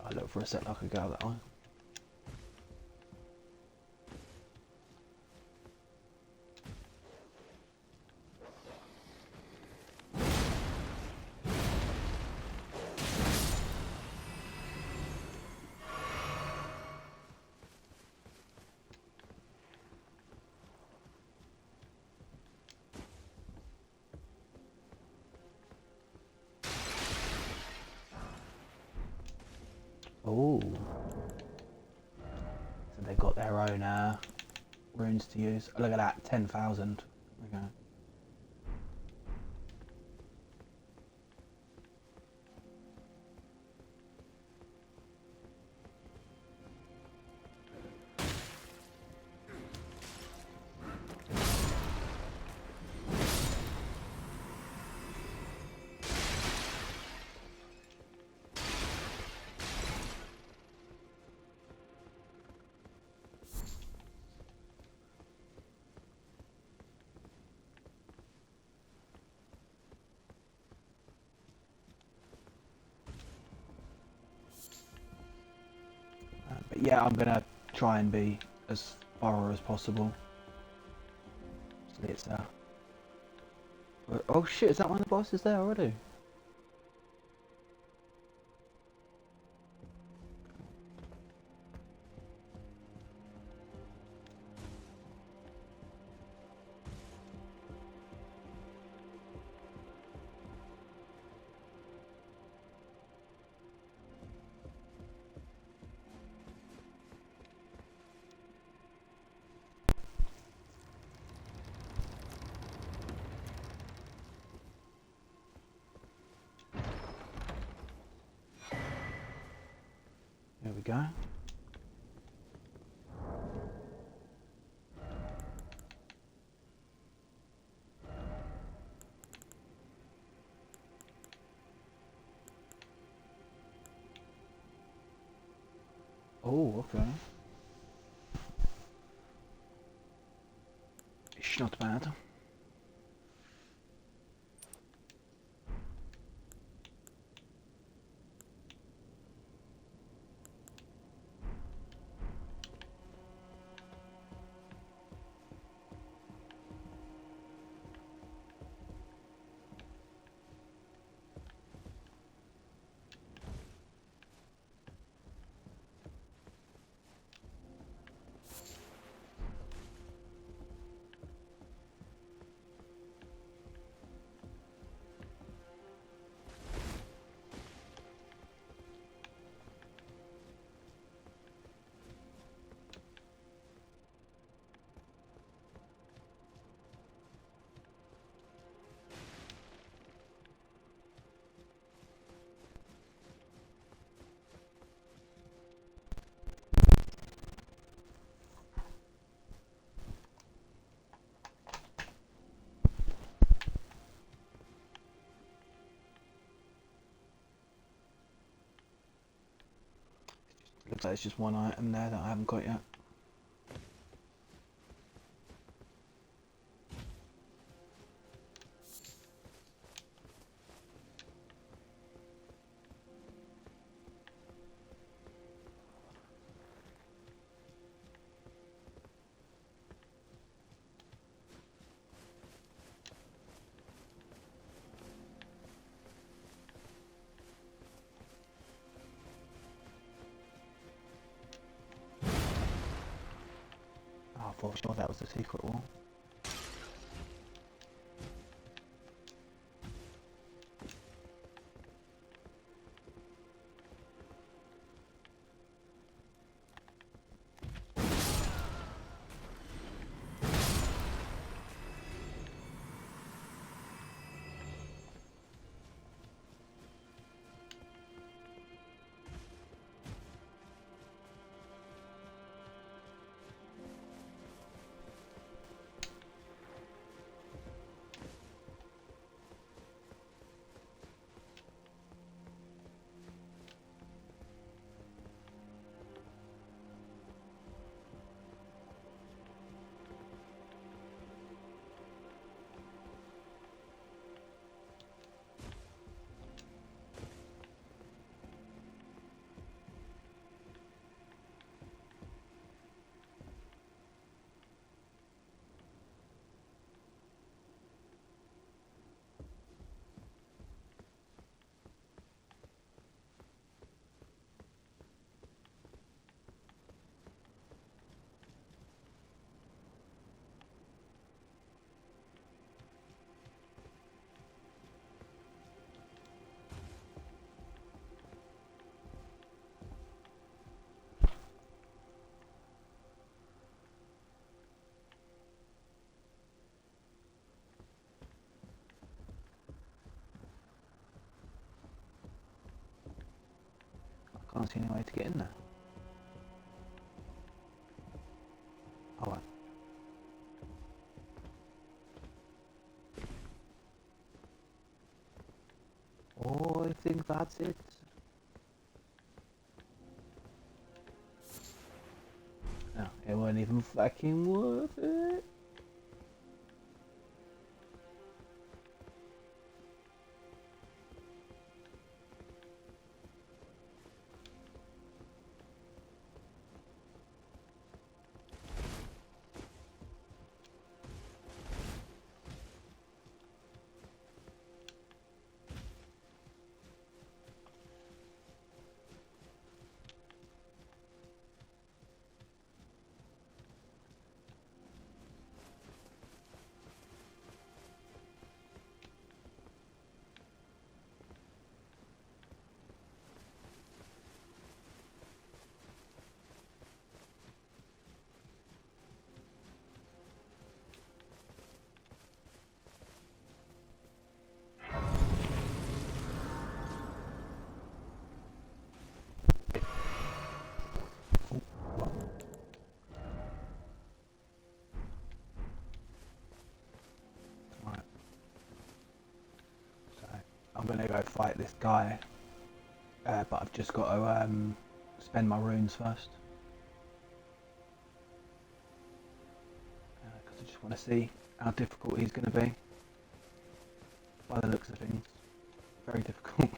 I looked for a sec like I could go that way. Oh. So they've got their own runes to use. Oh, look at that, 10,000. Okay. But yeah, I'm gonna try and be as thorough as possible. So it's oh shit, is that one of the bosses there already? There we go. Oh, okay. It's not bad. Looks like it's just one item there that I haven't got yet. Oh, I thought sure that was the secret wall. Can't see any way to get in there. Oh, right. Oh, I think that's it. No, it wasn't even fucking worth it. Right. So I'm gonna go fight this guy, but I've just got to spend my runes first. Because I just want to see how difficult he's going to be. By the looks of things, very difficult.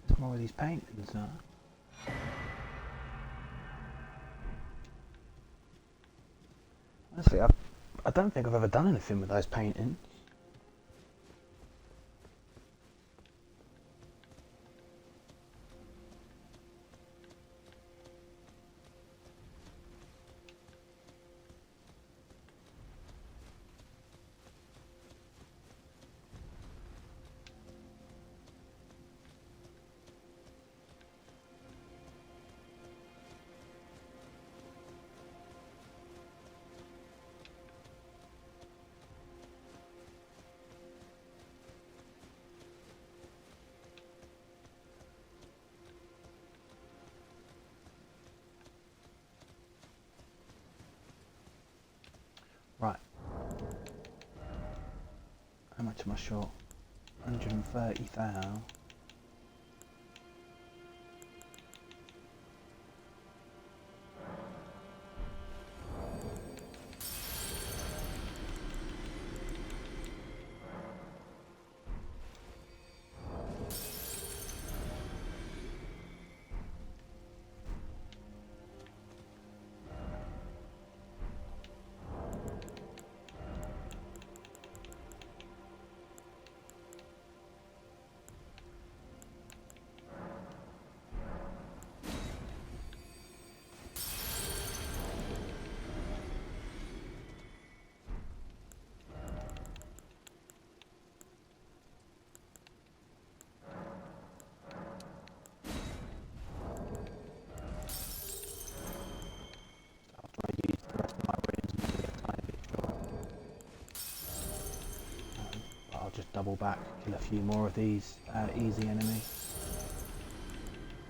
There's more of these paintings now. Honestly, I don't think I've ever done anything with those paintings. How much am I short? 130,000. I'll just double back, kill a few more of these easy enemies.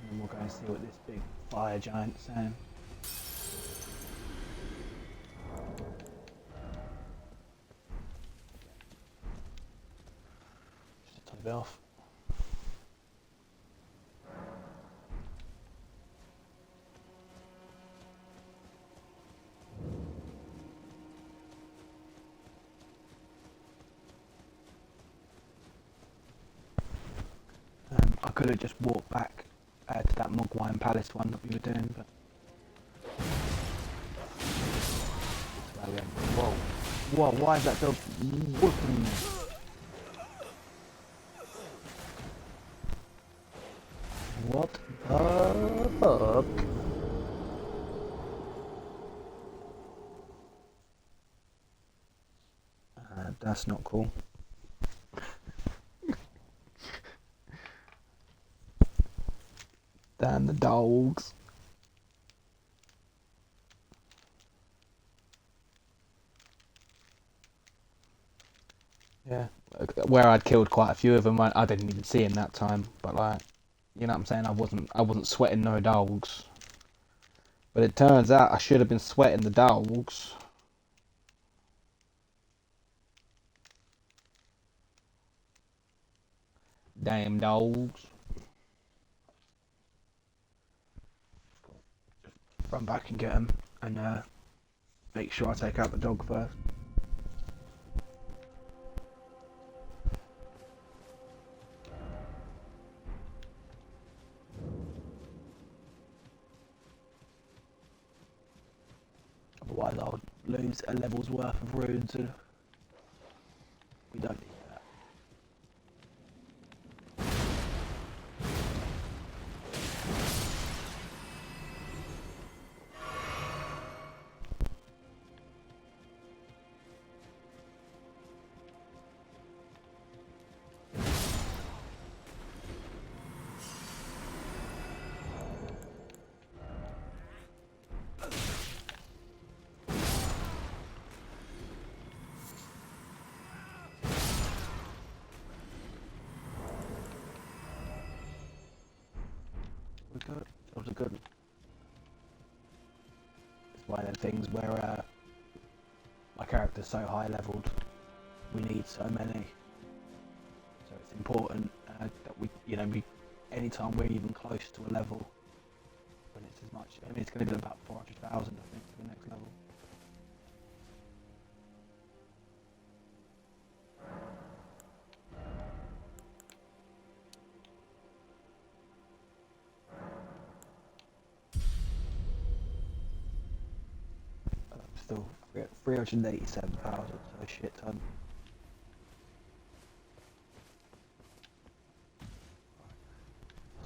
And then we'll go and see what this big fire giant's saying. Just to top it off. I could have just walked back to that Mogwai Palace one that we were doing, but whoa, whoa! Why is that dog whooping me? What the fuck? That's not cool. Damn the dogs. Yeah, where I'd killed quite a few of them, I didn't even see him that time. But like, you know what I'm saying? I wasn't sweating no dogs. But it turns out I should have been sweating the dogs. Damn dogs. Run back and get him, and make sure I take out the dog first. Otherwise I'll lose a level's worth of runes, and we don't need that. That was a good one. It's one of them things where my character's so high leveled, we need so many. So it's important that we, anytime we're even close to a level, when it's as much, I mean, it's going to be about 400,000, I think, for the next level. Still 387,000, so a shit ton.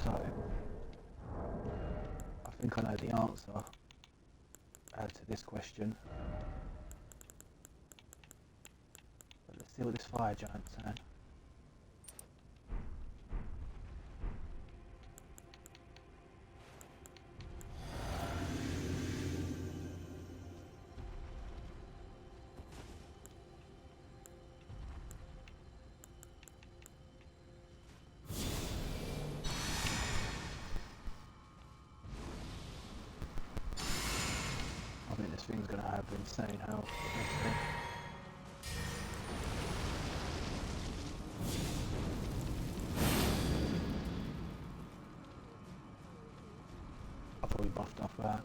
So, I think I know the answer to this question. But let's see what this fire giant's saying. I think this thing's gonna have insane health. probably buffed off a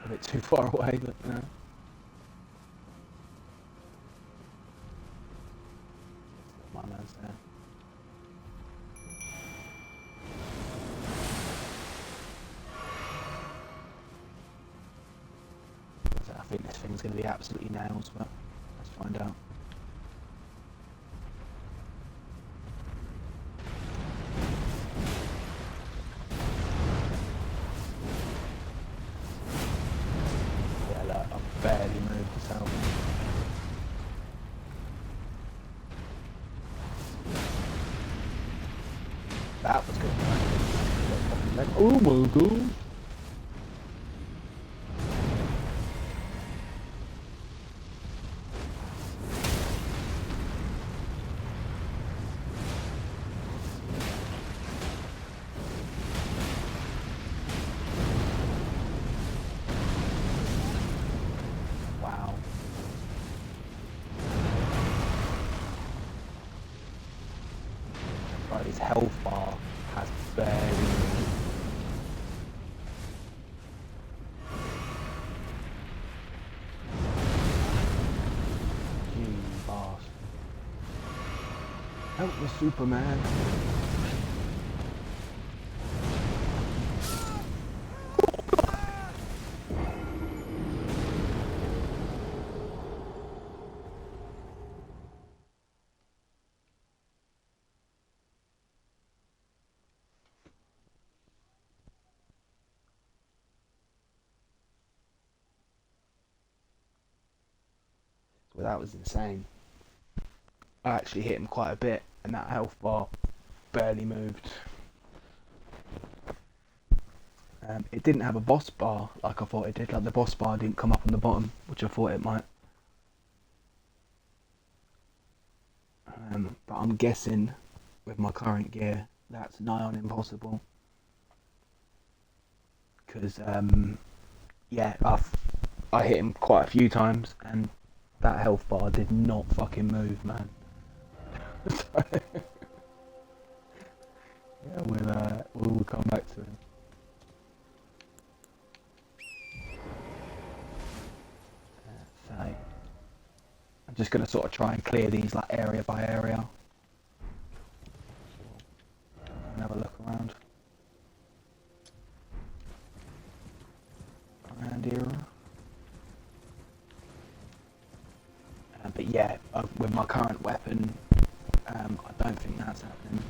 bit too far away, but you know. My man's there. So I think this thing's going to be absolutely nails, but let's find out. Yeah, look, I've barely moved this out. That was good. Oh my god. Wow. Right, his health bar has barely moved. You bastard. Help me, Superman. Well, that was insane. I actually hit him quite a bit, and that health bar barely moved. It didn't have a boss bar like I thought it did. Like the boss bar didn't come up on the bottom, which I thought it might. But I'm guessing with my current gear, that's nigh on impossible. Because yeah, I hit him quite a few times, and that health bar did not fucking move, man. So, yeah, we'll come back to him. So I'm just gonna sort of try and clear these like area by area and have a look around here. But yeah, with my current weapon, I don't think that's happening.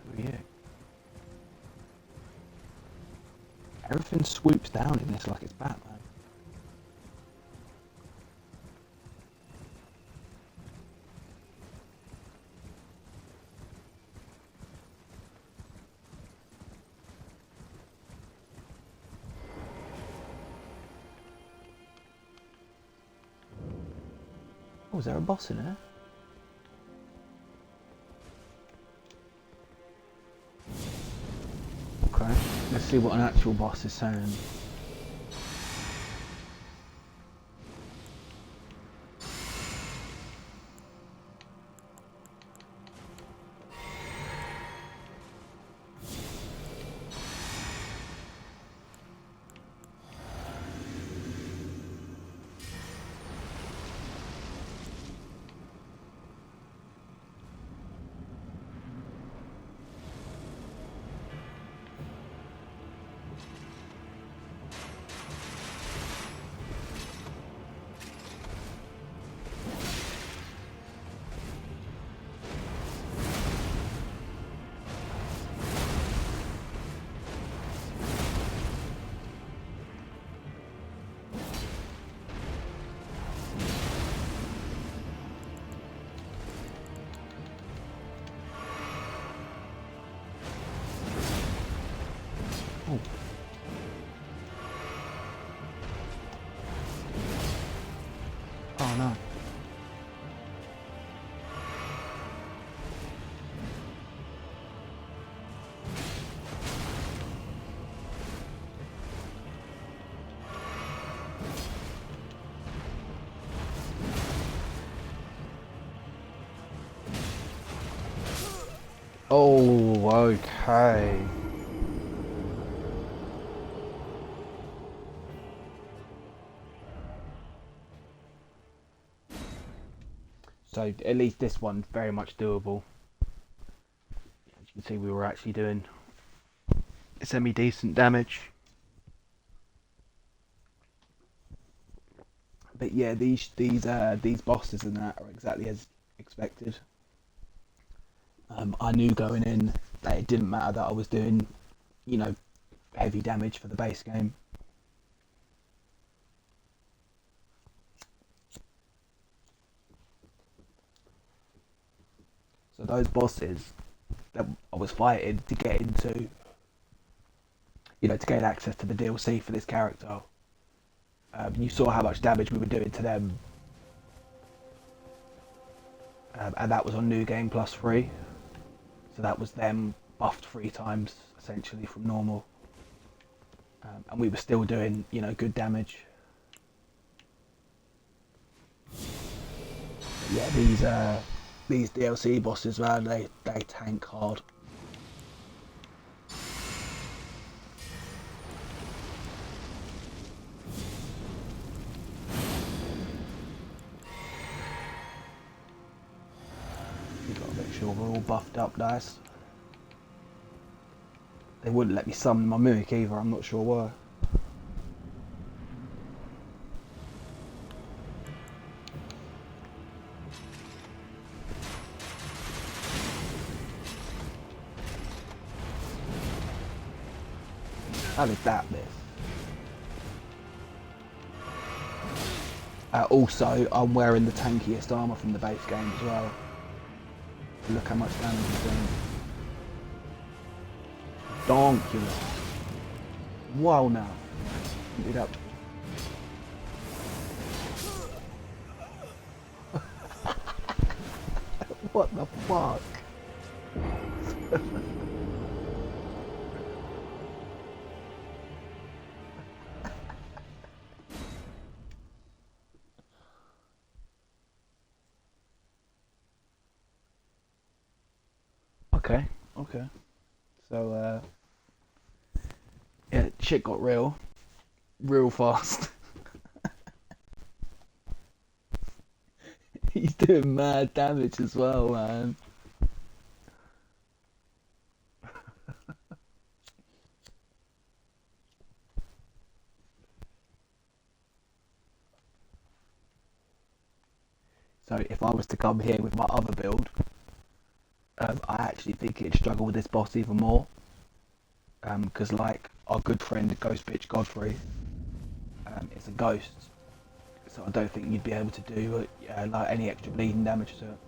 Who are you? Everything swoops down in this like it's Batman. Oh, is there a boss in there? Okay, let's see what an actual boss is saying. Oh. Oh no. Oh, okay. So at least this one's very much doable. As you can see, we were actually doing semi-decent damage. But yeah, these bosses and that are exactly as expected. I knew going in that it didn't matter that I was doing, you know, heavy damage for the base game. So those bosses that I was fighting to get into, you know, to gain access to the DLC for this character, you saw how much damage we were doing to them, and that was on New Game Plus 3. So that was them buffed 3 times essentially from normal, and we were still doing, you know, good damage. But yeah, these DLC bosses, man, they tank hard. We've got to make sure we're all buffed up nice. They wouldn't let me summon my mimic either, I'm not sure why. How did that miss? Also, I'm wearing the tankiest armour from the base game as well. Look how much damage he's doing. Donkulous. Wow now. Get up. What the fuck? Okay. So, yeah, shit got real fast. He's doing mad damage as well, man. So if I was to come here with my other build, I actually think it'd struggle with this boss even more. Because like our good friend Ghost Bitch Godfrey, it's a ghost, so I don't think you'd be able to do like any extra bleeding damage to it.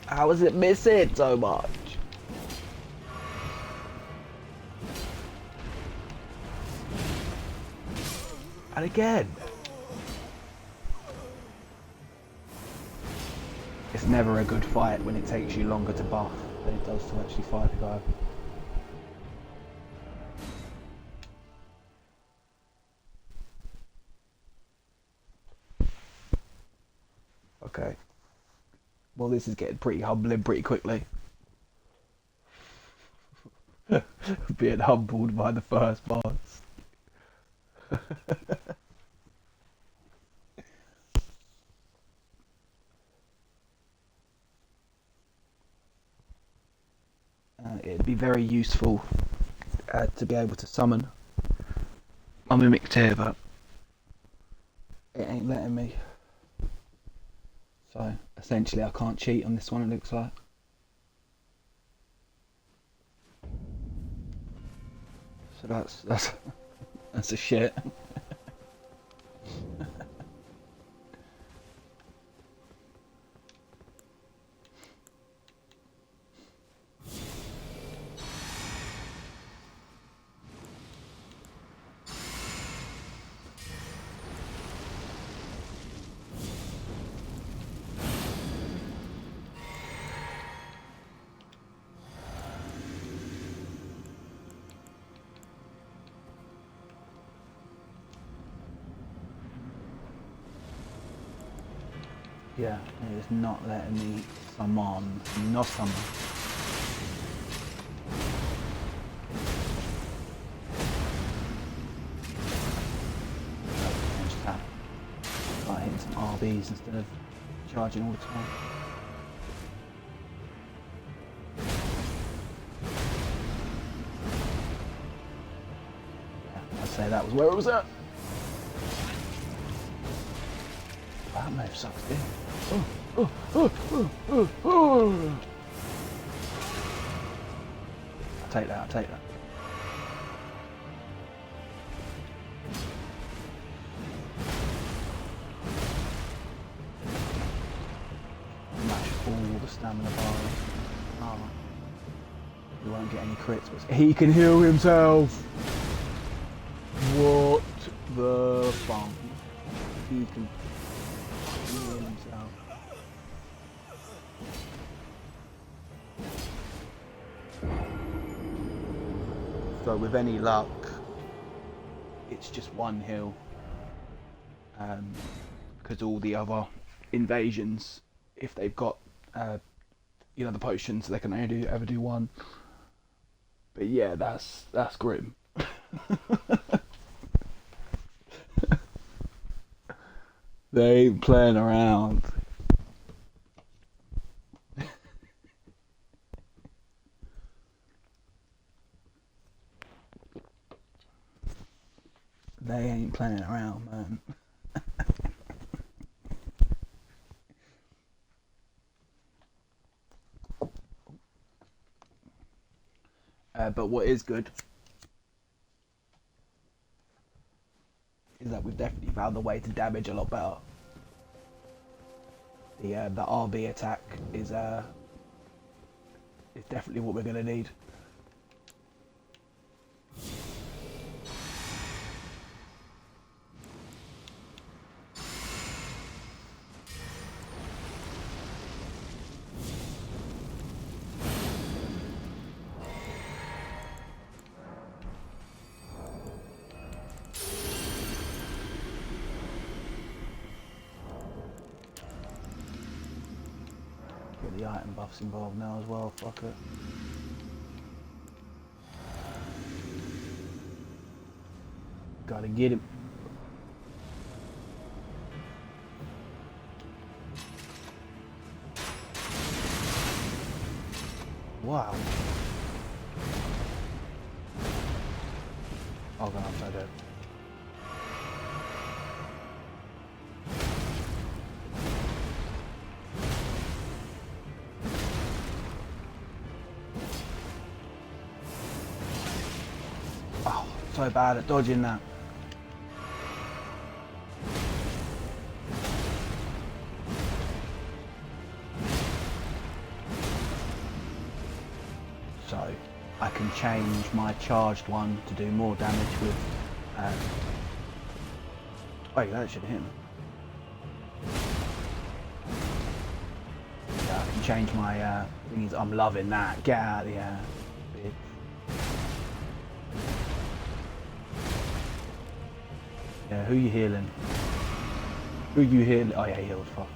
How is it missing so much? And again. It's never a good fight when it takes you longer to buff than it does to actually fight the guy. Okay. Well, this is getting pretty humbling pretty quickly. Being humbled by the first boss. It'd be very useful to be able to summon my mimic tier, but it ain't letting me. So essentially I can't cheat on this one, it looks like. So that's a shit. Yeah, it is not letting me summon. Not summon. Just that. Start hitting some RBs instead of charging all the time. Yeah, I'd say that was where it was at. That move sucks, dude. I'll take that, I'll take that. Mash all the stamina bars. Oh. He won't get any crits, but he can heal himself! What the fuck? He can heal himself. So with any luck, it's just one heal. Because all the other invasions, if they've got, you know, the potions, they can only ever do one. But yeah, that's grim. They ain't playing around. They ain't playing around, man. But what is good is that we've definitely found the way to damage a lot better. The RB attack is definitely what we're gonna need. Get the item buffs involved now as well, fuck it. Gotta get him. Wow. Oh god, I'm so dead. Oh, so bad at dodging that. So I can change my charged one to do more damage with. Oh, that should hit him. Yeah, I can change my thingies. I'm loving that. Get out of here, bitch. Yeah, who you healing? Who you healing? Oh yeah, he healed. Fuck.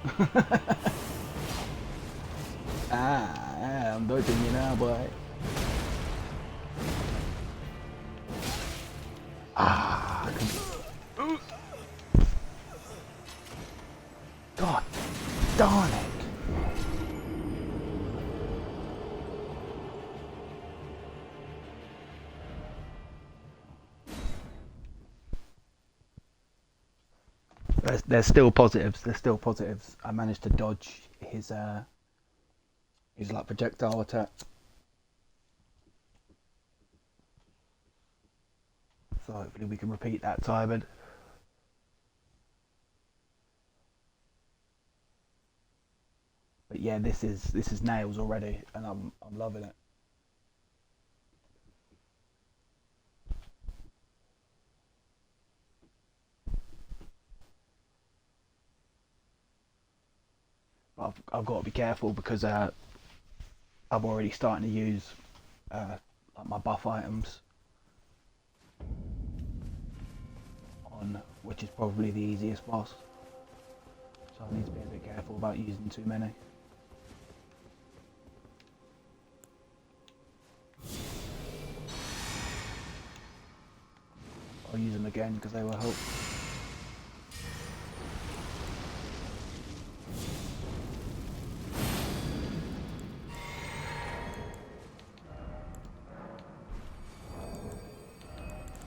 I'm dodging you now, boy. God darn it. There's still positives. There's still positives. I managed to dodge his like projectile attack. So hopefully we can repeat that, Tybert. But yeah, this is nails already, and I'm loving it. But I've got to be careful because I'm already starting to use like my buff items on, which is probably the easiest boss. So I need to be a bit careful. careful about using too many. I'll use them again because they will help.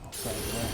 I'll save it there.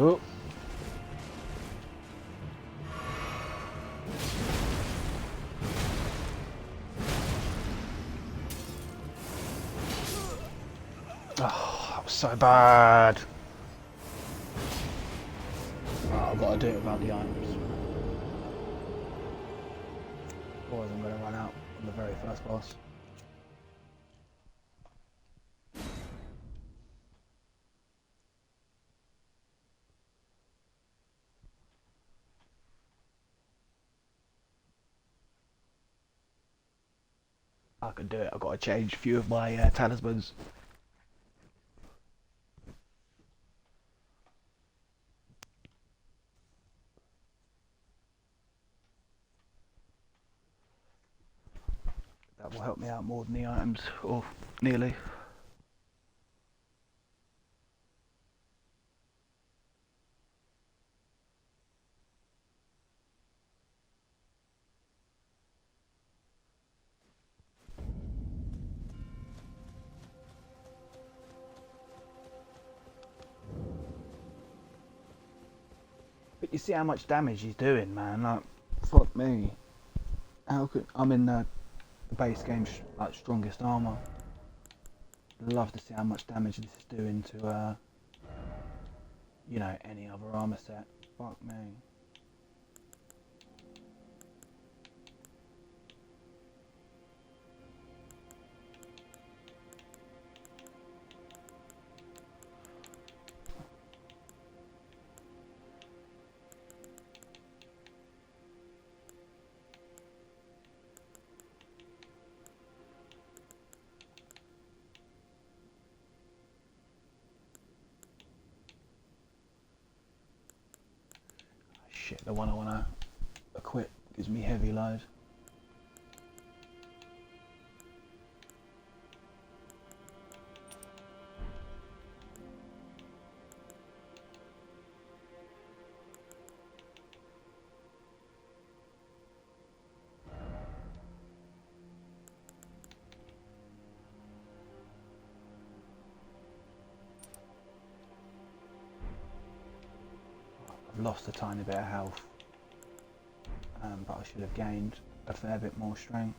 Oh. Oh, that was so bad. Oh, I've got to do it without the items. Otherwise I'm going to run out on the very first boss. I can do it. I've got to change a few of my talismans. That will help me out more than the items, or nearly. But you see how much damage he's doing, man. Like, fuck me. How could I'm in the base game like strongest armor? Love to see how much damage this is doing to you know, any other armor set. Fuck me. Shit, the one I want to equip gives me heavy load. I've lost a tiny bit of health, but I should have gained a fair bit more strength.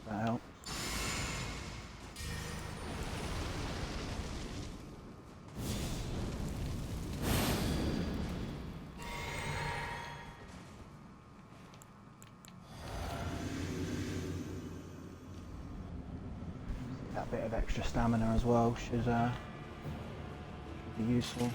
That helps. That bit of extra stamina as well should be useful.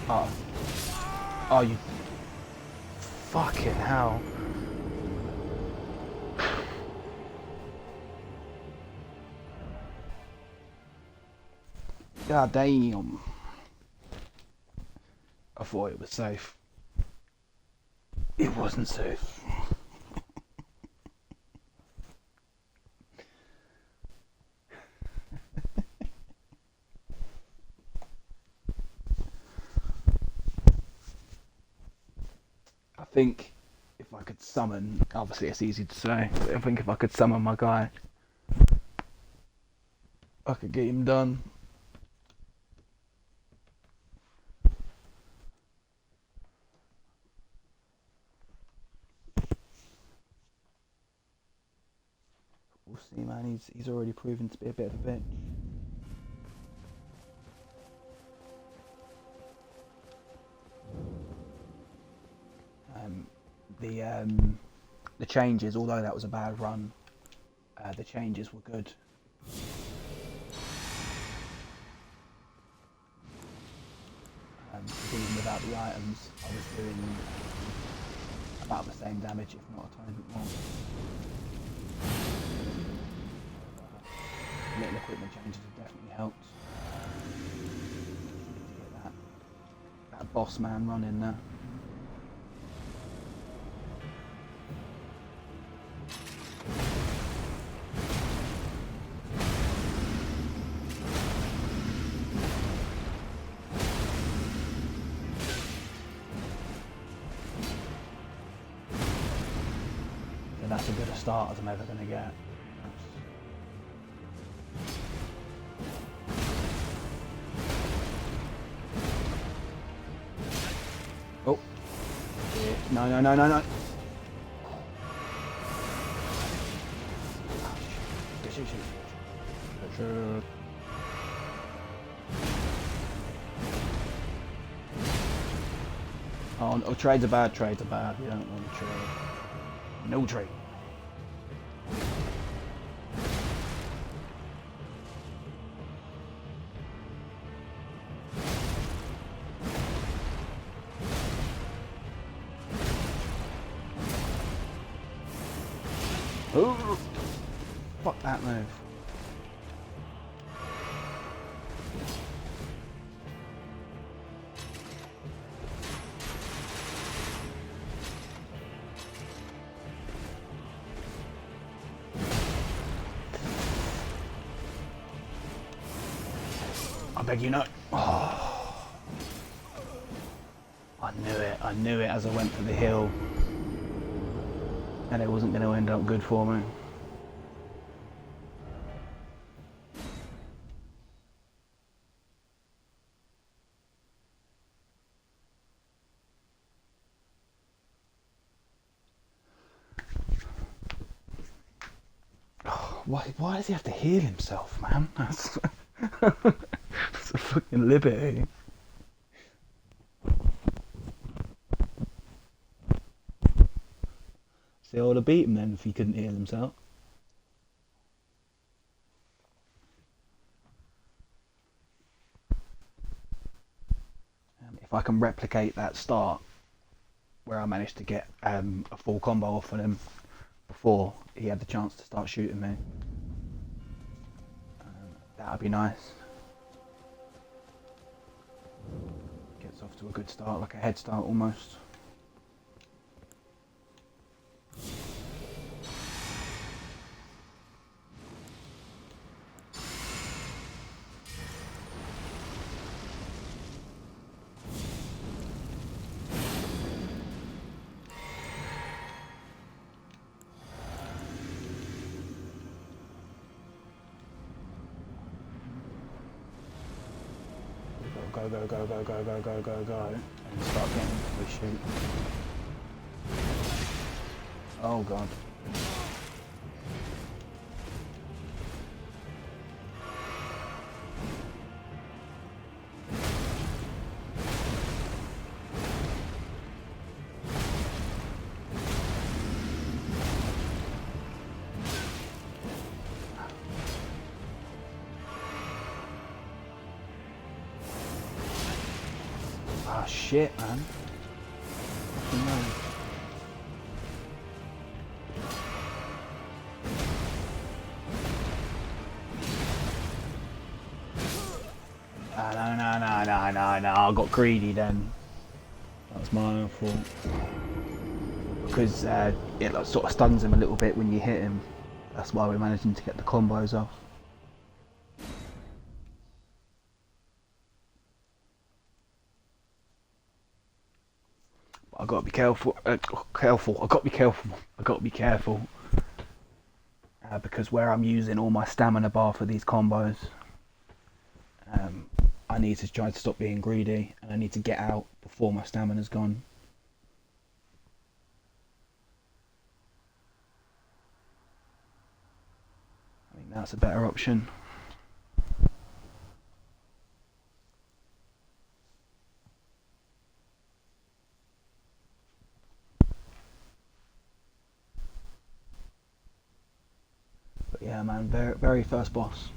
Oh. Oh, you fucking hell. God damn. I thought it was safe. It wasn't safe. think if I could summon, obviously it's easy to say, but I think if I could summon my guy, I could get him done. We'll see, man. He's already proven to be a bit of a bitch. The changes, although that was a bad run, the changes were good. Even without the items, I was doing about the same damage, if not a tiny bit more. Little equipment changes have definitely helped. Get that boss man run in there. And that's as good a start as I'm ever going to get. Oh. Yeah. No. Shoot. Oh, no, trades are bad. You don't want to trade. No trade. Oh, fuck that move. I beg you no. Oh. I knew it as I went for the hill. And it wasn't going to end up good for me. Oh, why does he have to heal himself, man? That's a fucking liberty. See, I would have beat him then if he couldn't heal himself. If I can replicate that start where I managed to get a full combo off on him before he had the chance to start shooting me, that would be nice. Gets off to a good start, like a head start almost. Go, and start getting into the shoot. Oh god. Ah, shit, man. No. No. I got greedy then. That was my own fault. Because it like, sort of stuns him a little bit when you hit him. That's why we're managing to get the combos off. I gotta be careful. Careful. I gotta be careful. I gotta be careful. Because where I'm using all my stamina bar for these combos, I need to try to stop being greedy, and I need to get out before my stamina's gone. I think that's a better option. But yeah, man, very first boss.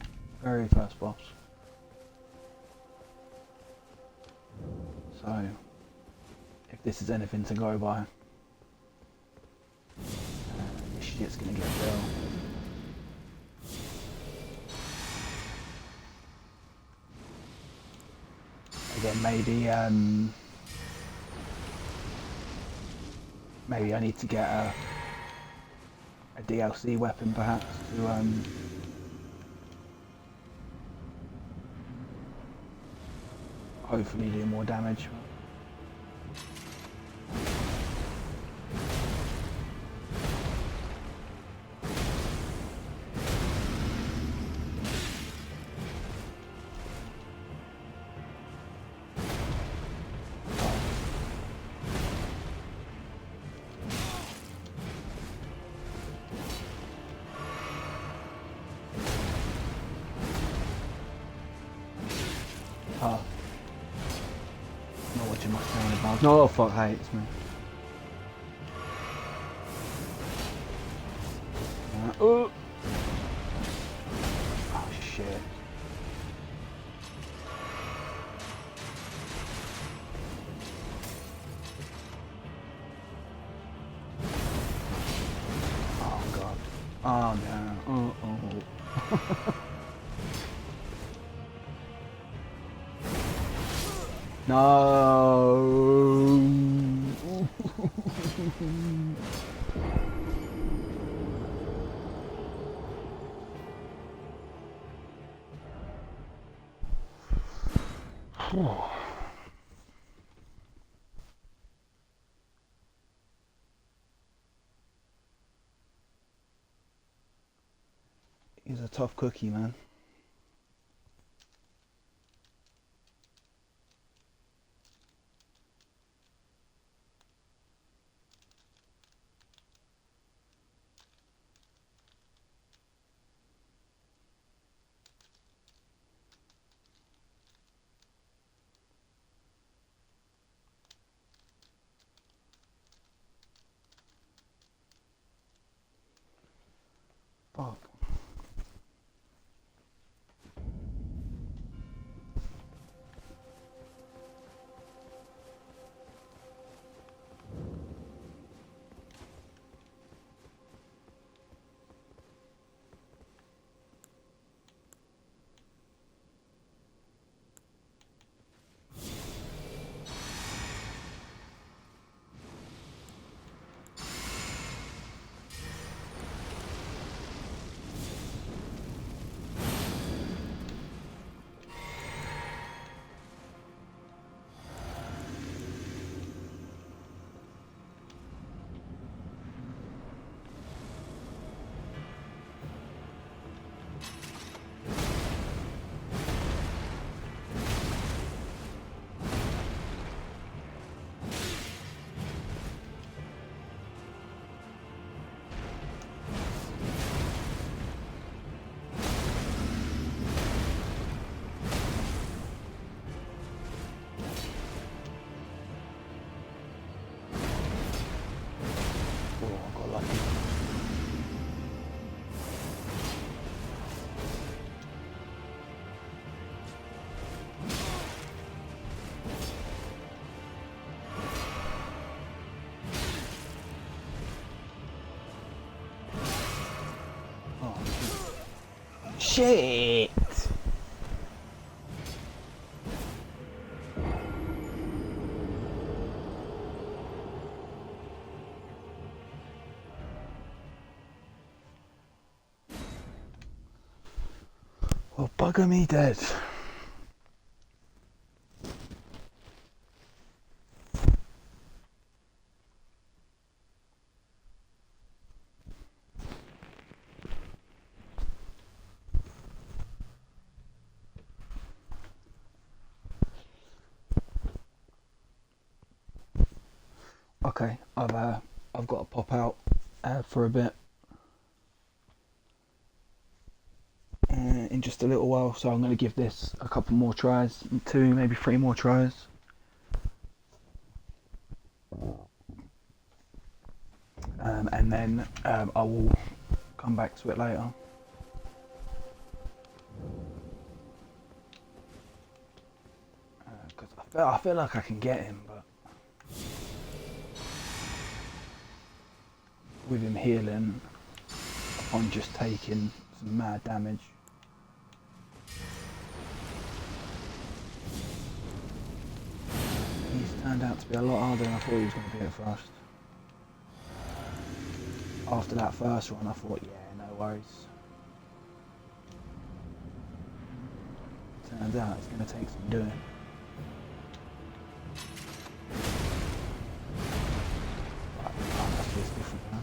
Very first boss. So, if this is anything to go by, this shit's gonna get real. Again, maybe I need to get a DLC weapon perhaps to hopefully do more damage. Oh. Not watching my phone about. No, fuck hates me. Oh shit. Oh god. Oh no. Oh. No. He's a tough cookie, man. Fuck. Shit! Well, bugger me dead. Okay, I've got to pop out for a bit in just a little while, so I'm going to give this a couple more tries, 2, maybe 3 more tries. And then I will come back to it later. Because I feel like I can get him, but with him healing on just taking some mad damage. He's turned out to be a lot harder than I thought he was going to be at first. After that first run, I thought, yeah, no worries. Turns out it's going to take some doing. Right, that feels different now.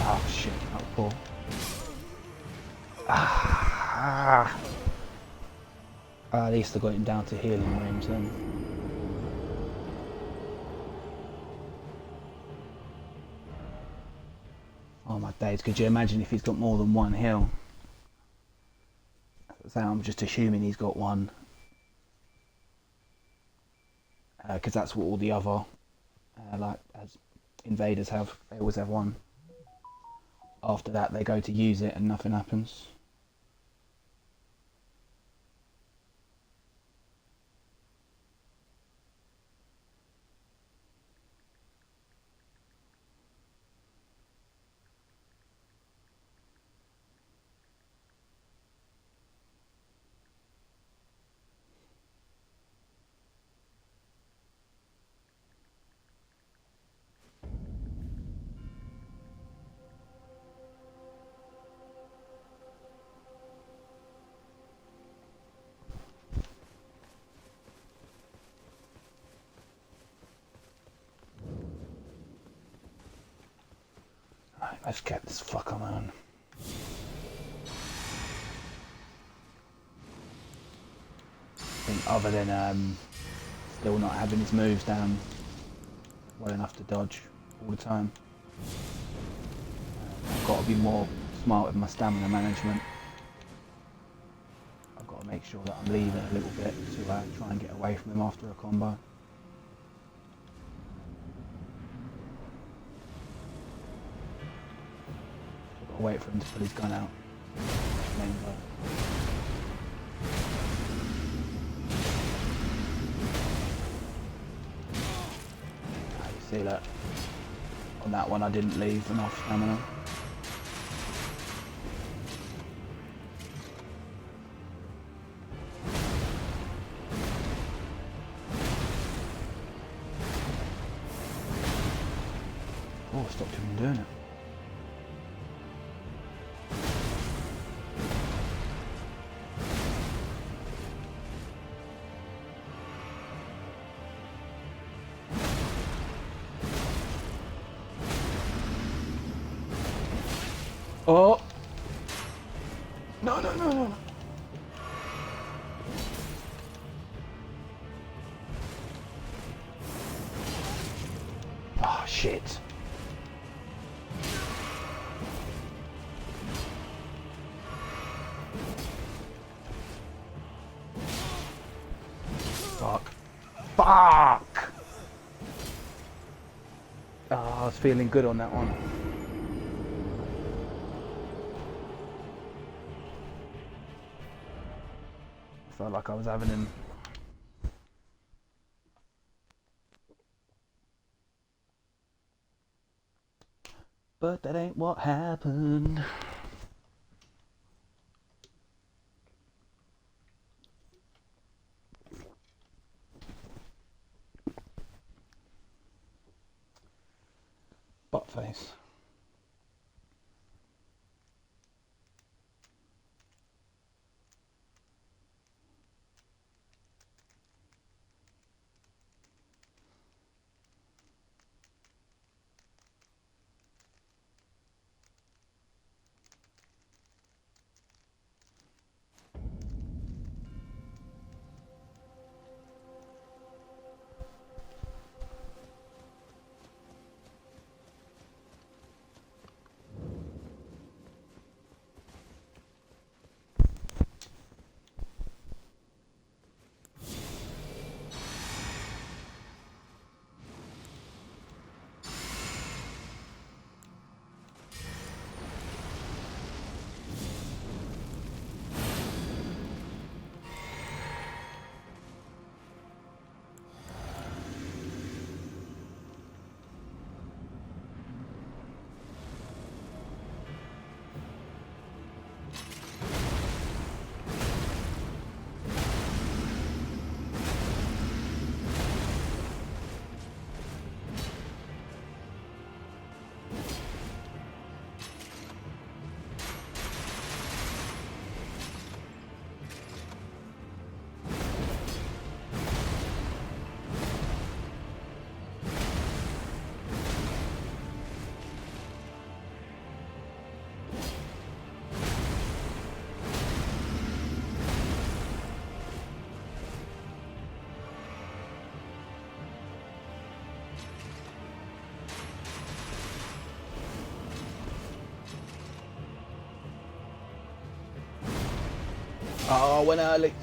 Oh shit, that was poor. At least I got him down to healing range then. Oh my days, could you imagine if he's got more than one heal? So I'm just assuming he's got one. Because that's what all the other like as invaders have. They always have one. After that they go to use it and nothing happens. Right, let's get this fucker man. I think other than still not having his moves down well enough to dodge all the time. I've got to be more smart with my stamina management. I've got to make sure that I'm leaving a little bit to try and get away from him after a combo. I've got to wait for him to pull his gun out. Then go. You see that? On that one I didn't leave enough stamina. Oh, I stopped him from doing it. Oh! No, no, no, no, no. Oh, shit. Fuck. Fuck! Oh, I was feeling good on that one. Felt like I was having him. But that ain't what happened. face. Oh, I went early.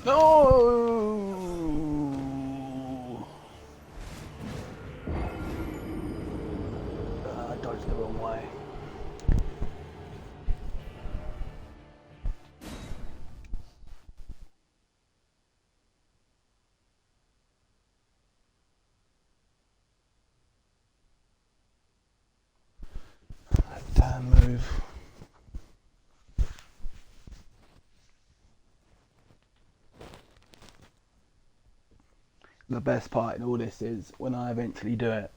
No! I dodged the wrong way. Damn move. The best part in all this is when I eventually do it,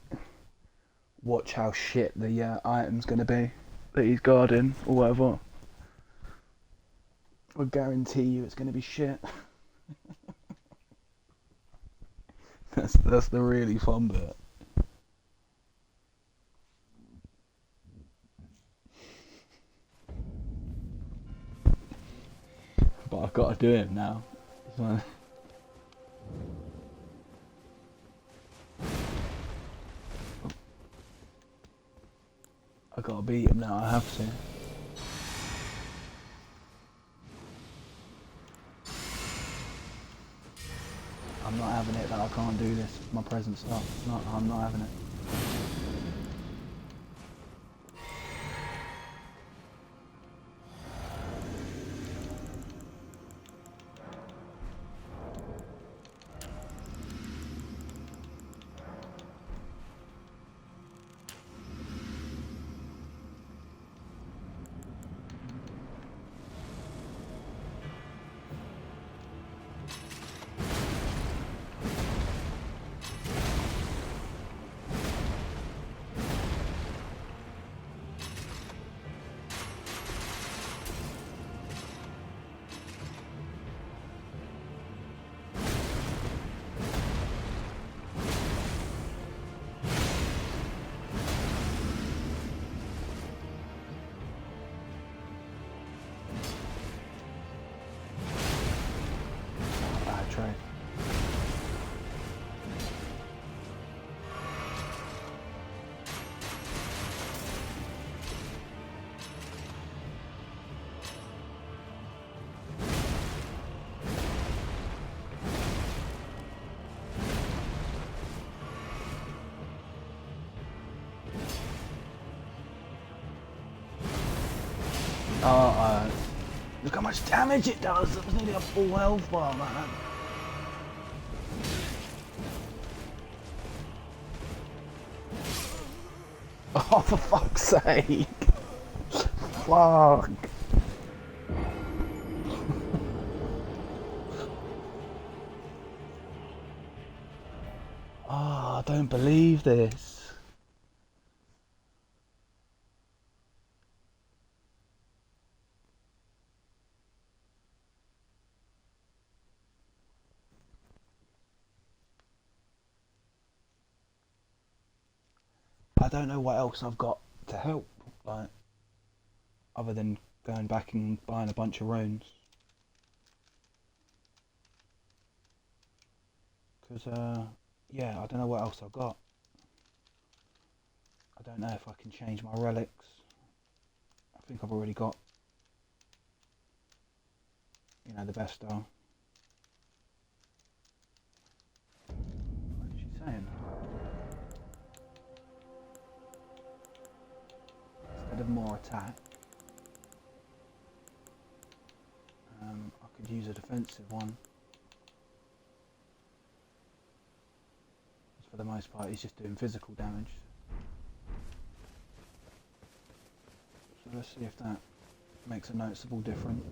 watch how shit the item's going to be that he's guarding or whatever. I guarantee you it's going to be shit. That's the really fun bit. But I've got to do it now. So I gotta beat him now, I have to. I'm not having it that I can't do this. My presence up. No, I'm not having it. Erdtree. Look how much damage it does. That was nearly a full health bar, man. Oh, for fuck's sake. Fuck. Ah, I don't believe this. I don't know what else I've got to help, like, other than going back and buying a bunch of runes. Because, yeah, I don't know what else I've got. I don't know if I can change my relics. I think I've already got, you know, the best style. What is she saying? Instead of more attack, I could use a defensive one. For the most part, he's just doing physical damage. So let's see if that makes a noticeable difference.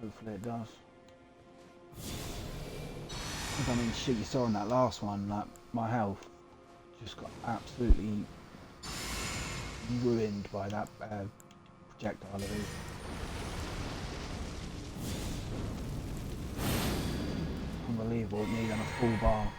Hopefully it does. Because I mean, shit, you saw in that last one, like, my health just got absolutely ruined by that projectile of his. Unbelievable, me on a full bar.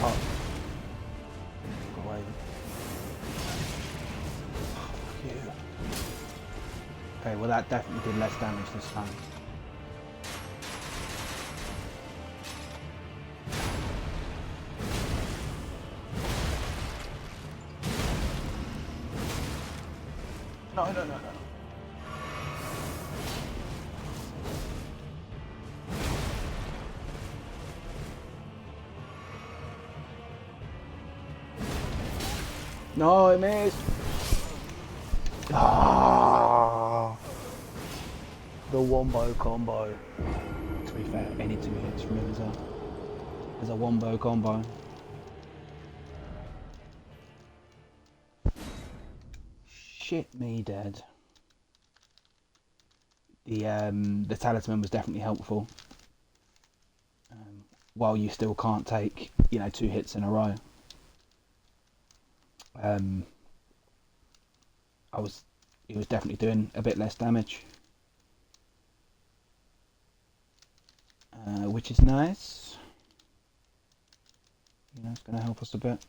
Oh. Got away. Oh, fuck you. Okay, well that definitely did less damage this time. No, no, no, no. No, I missed. Ah, the wombo combo. To be fair, any 2 hits from him is a wombo combo. Shit me dead. The talisman was definitely helpful. While you still can't take, you know, 2 hits in a row. He was definitely doing a bit less damage, which is nice. You know, it's going to help us a bit.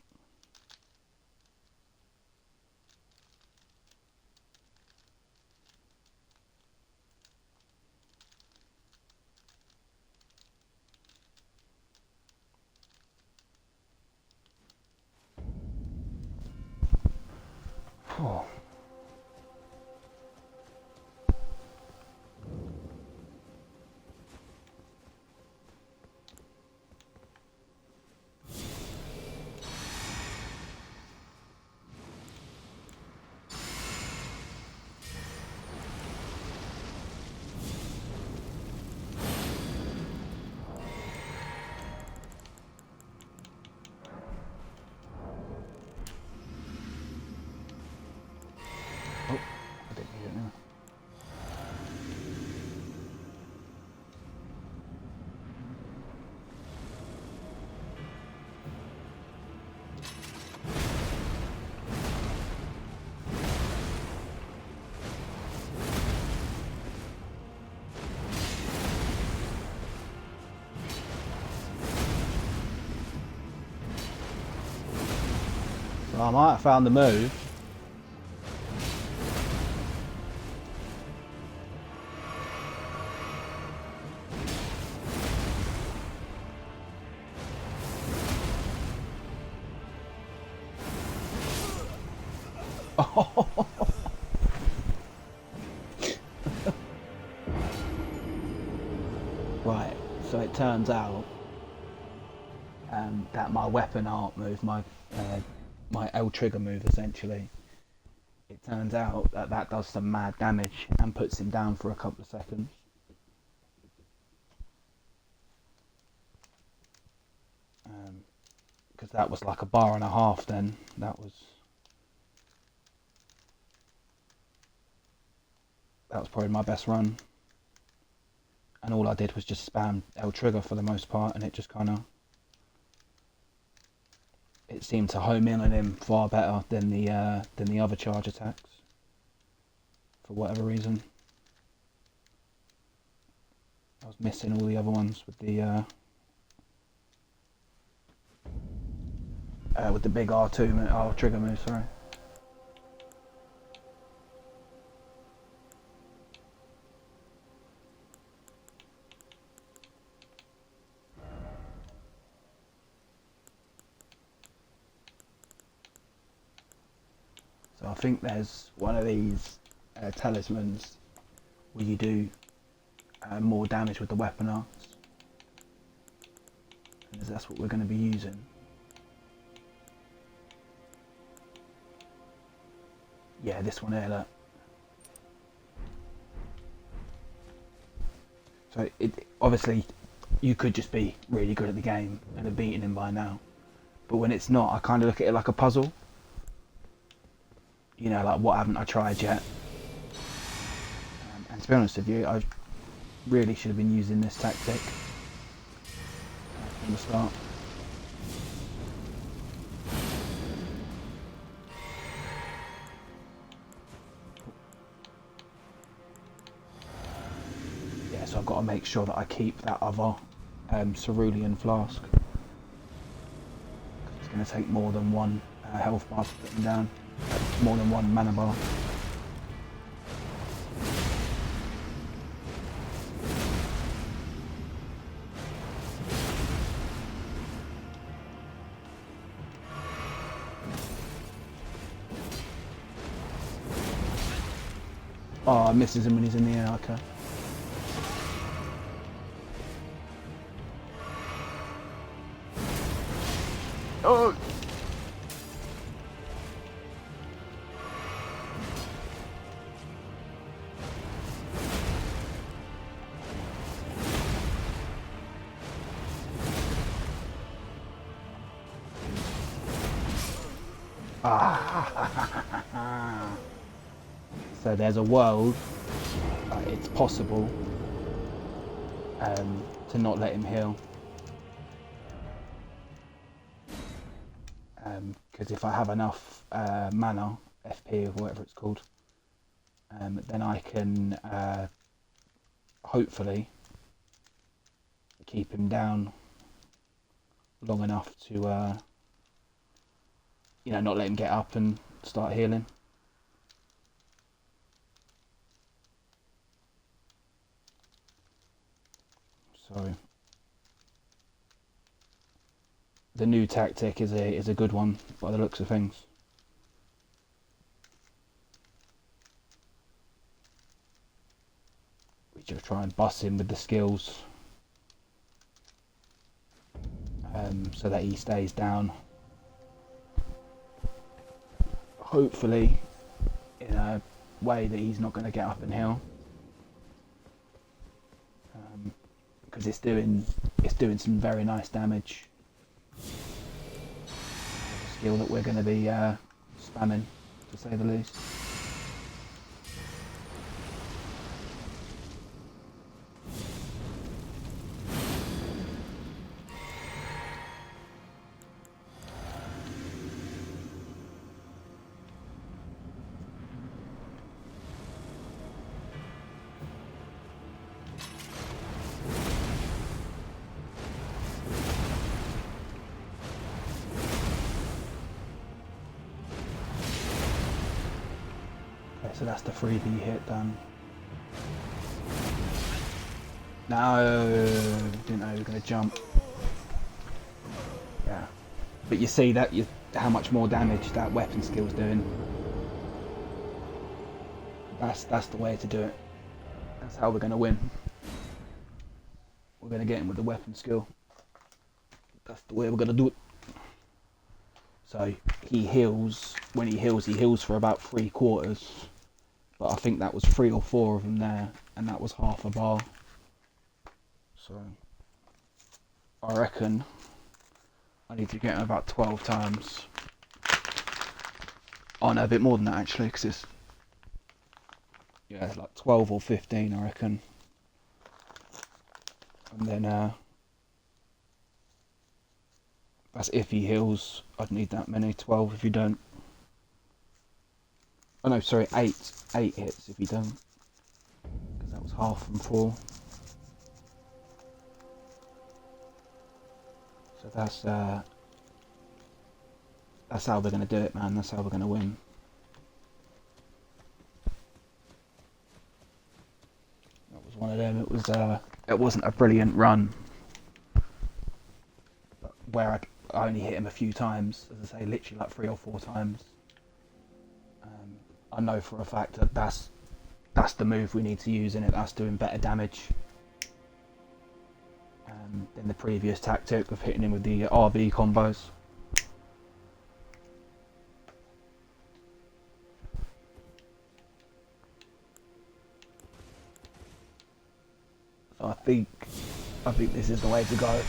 Oh. Oh, I didn't need it now. So I might have found the move. Right, so it turns out that my weapon art move, my L trigger move essentially, it turns out that that does some mad damage and puts him down for a couple of seconds. Because that was like a bar and a half then. That was probably my best run. And all I did was just spam L trigger for the most part, and it just kind of, it seemed to home in on him far better than the other charge attacks, for whatever reason. I was missing all the other ones with the big R2 trigger move. Sorry. So I think there's one of these talismans where you do more damage with the weapon arts, and that's what we're going to be using. Yeah, this one here, look. So obviously you could just be really good at the game and have beaten him by now, but when it's not, I kind of look at it like a puzzle. You know, like, what haven't I tried yet? And to be honest with you, I really should have been using this tactic from the start. Yeah, so I've got to make sure that I keep that other cerulean flask. It's going to take more than one health bar to put them down. More than one mana bar. Oh, it misses him when he's in the air, okay. Oh! So there's a world, it's possible to not let him heal. Because if I have enough mana, FP or whatever it's called, then I can hopefully keep him down long enough to you know, not let him get up and start healing. So the new tactic is a good one by the looks of things. We just try and bust him with the skills so that he stays down. Hopefully in a way that he's not going to get up and heal, because it's doing some very nice damage. A skill that we're going to be spamming, to say the least. So that's the 3D hit done. No, didn't know he was going to jump. Yeah, but you see that how much more damage that weapon skill's doing. That's the way to do it. That's how we're going to win. We're going to get him with the weapon skill. That's the way we're going to do it. So he heals. When he heals for about 3/4. But I think that was 3 or 4 of them there, and that was half a bar. So I reckon I need to get him about 12 times. Oh no, a bit more than that actually, because it's, yeah, it's like 12 or 15 I reckon. And then that's if he heals. I'd need that many. 12 if you don't. Oh no, sorry, 8 hits if you don't, because that was half from 4. So that's how we're going to do it, man. That's how we're going to win. That was one of them. It wasn't a brilliant run, but where I only hit him a few times, as I say, literally like 3 or 4 times. I know for a fact that that's the move we need to use in it. That's doing better damage than the previous tactic of hitting him with the RB combos. So I think this is the way to go.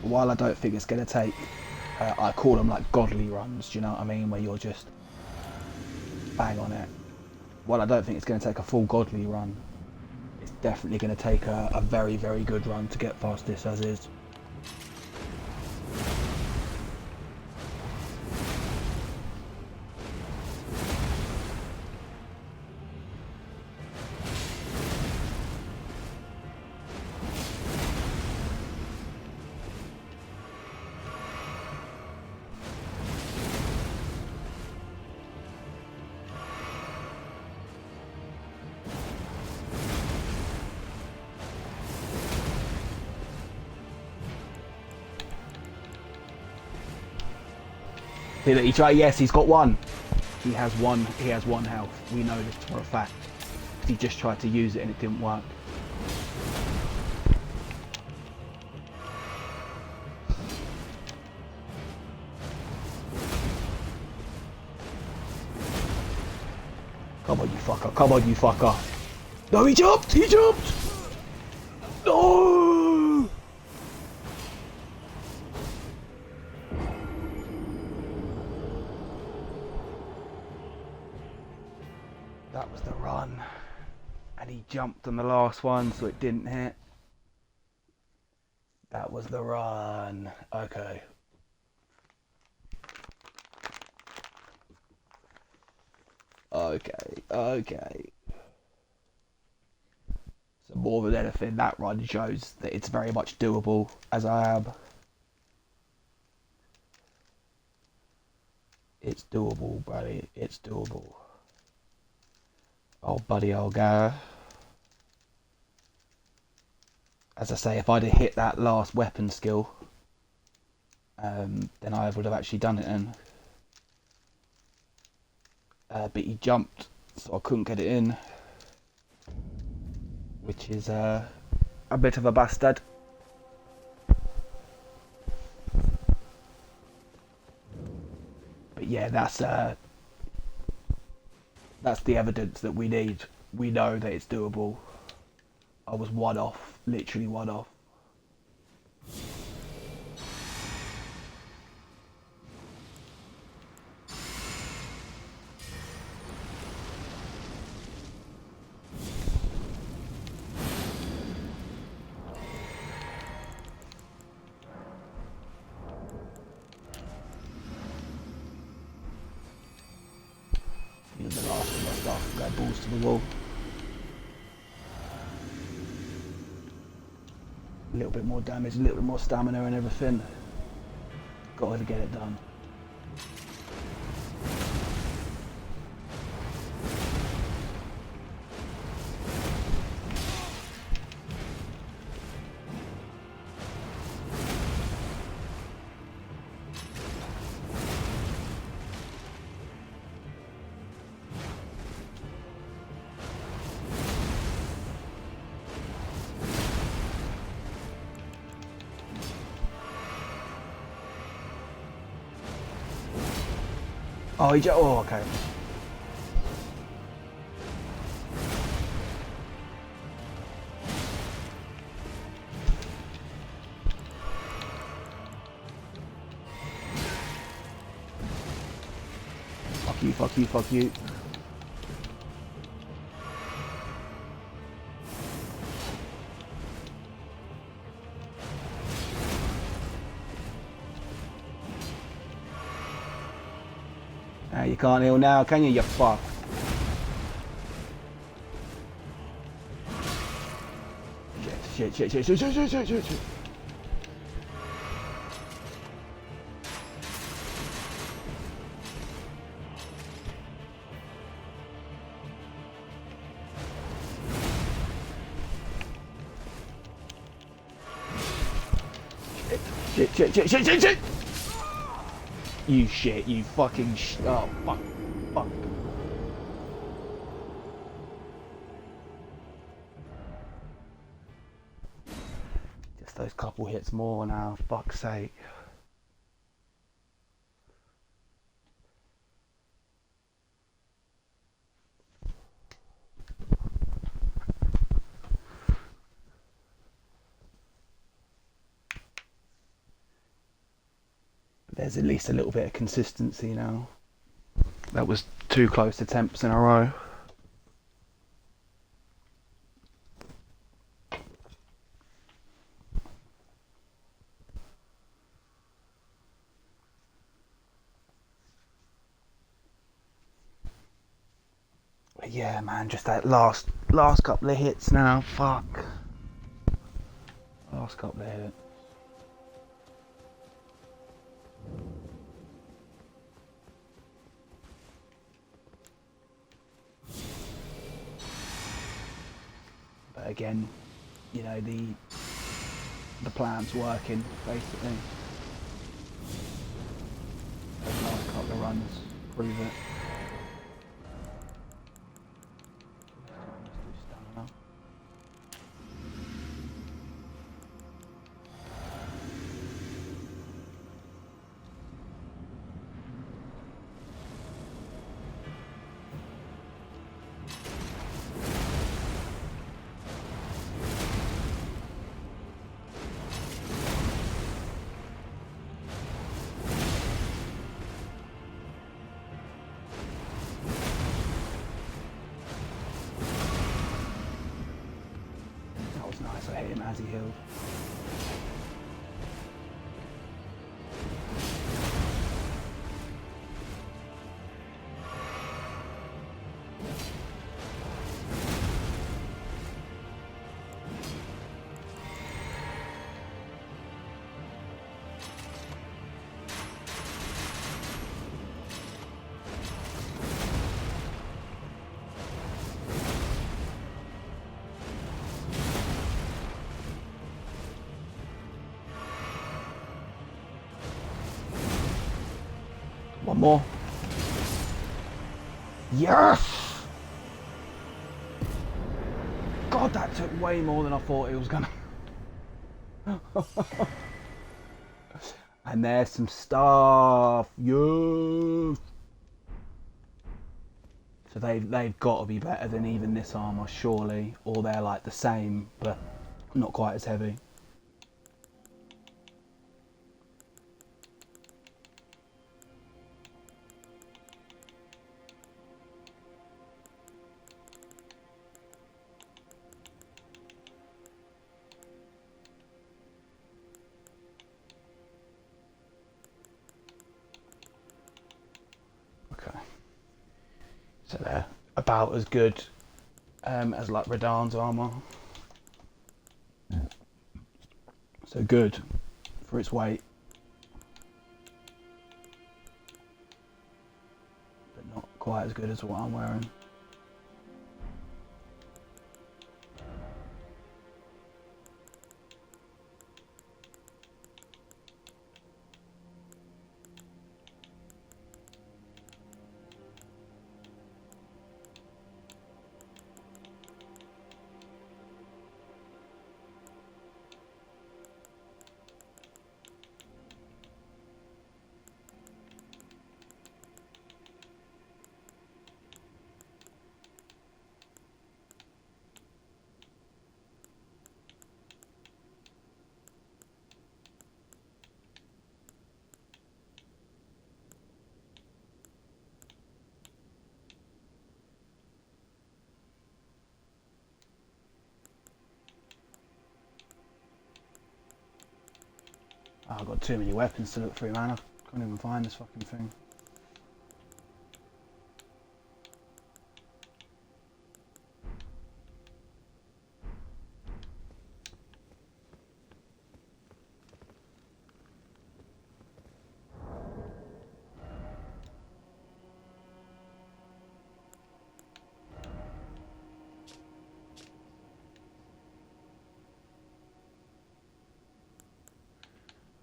While I don't think it's going to take, I call them like godly runs, do you know what I mean, where you're just bang on it. While I don't think it's going to take a full godly run, it's definitely going to take a very, very good run to get past this as is. He tried. Yes, he's got 1. He has 1. He has 1 health. We know this for a fact. He just tried to use it and it didn't work. Come on, you fucker. Come on, you fucker. No, he jumped. He jumped. No. That was the run, and he jumped on the last one, so it didn't hit. That was the run. Okay. Okay. So more than anything, that run shows that it's very much doable, as I am. It's doable, buddy. It's doable. Oh, buddy, I'll go. As I say, if I'd have hit that last weapon skill, then I would have actually done it then. But he jumped, so I couldn't get it in, which is a bit of a bastard. But yeah, that's the evidence that we need. We know that it's doable. I was 1 off, literally 1 off. Here's the last of my stuff. Go balls to the wall. A little bit more damage, a little bit more stamina and everything. Got to get it done. Oh, oh, okay. Fuck you, fuck you, fuck you. You can't heal now, can you? You fuck. Shit, shit, shit, shit, shit, shit, shit, shit, shit. Shit, shit, shit, shit, shit, shit! You shit, you fucking oh, fuck, fuck. Just those couple hits more now, fuck's sake. There's at least a little bit of consistency now. That was 2 close attempts in a row. But yeah, man, just that last couple of hits now. Fuck. Last couple of hits. But again, you know, the plan's working basically. Those last couple of runs prove it. Let's do stamina. Nice, I hit him as he healed. One more. Yes! God, that took way more than I thought it was gonna. And there's some stuff. Yes! So they've got to be better than even this armor, surely. Or they're like the same, but not quite as heavy. So they're about as good as like Radahn's armor. So good for its weight, but not quite as good as what I'm wearing. Oh, I've got too many weapons to look through, man. I can't even find this fucking thing.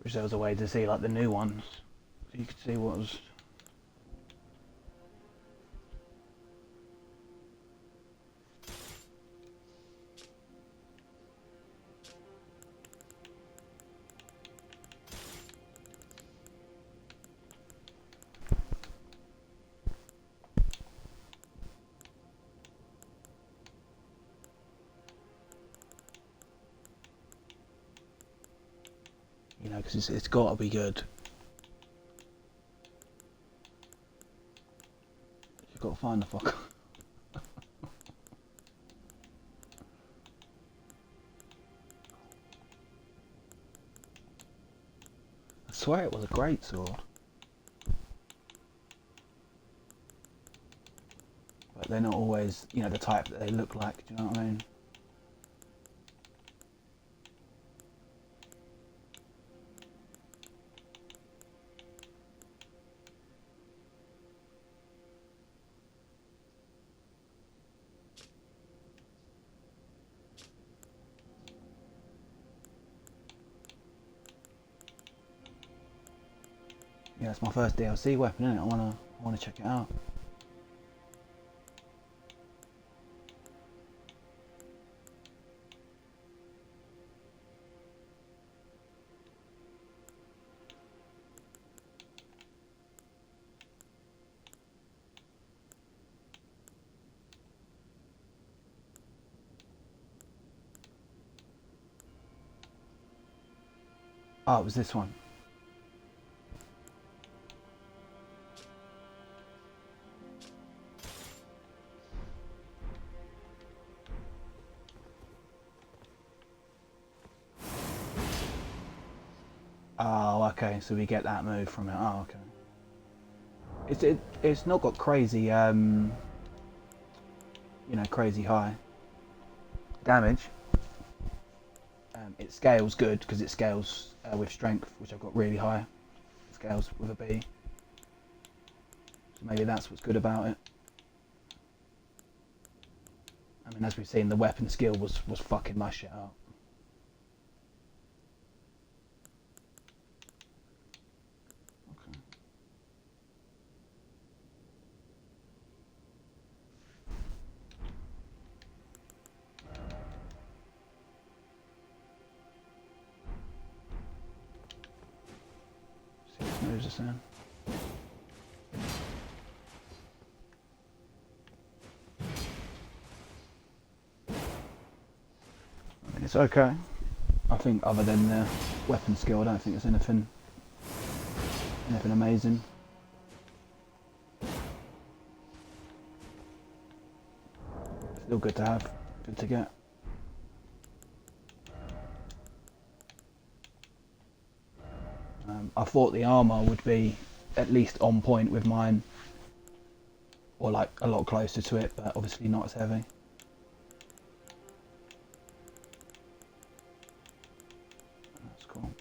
Wish there was a way to see like the new ones, so you could see what was. You know, because it's got to be good. You've got to find the fucker. I swear it was a great sword. But they're not always, you know, the type that they look like, do you know what I mean? Yeah, it's my first DLC weapon, isn't it? I wanna check it out. Oh, it was this one. Oh, okay. So we get that move from it. Oh, okay. It's not got crazy, you know, crazy high damage. It scales good because it scales with strength, which I've got really high. It scales with a B. So maybe that's what's good about it. I mean, as we've seen, the weapon skill was fucking my shit up. Okay. See what moves us in. I mean, it's okay. I think other than the weapon skill, I don't think there's anything amazing. Still good to have, good to get. I thought the armour would be at least on point with mine, or like a lot closer to it, but obviously not as heavy. That's cool.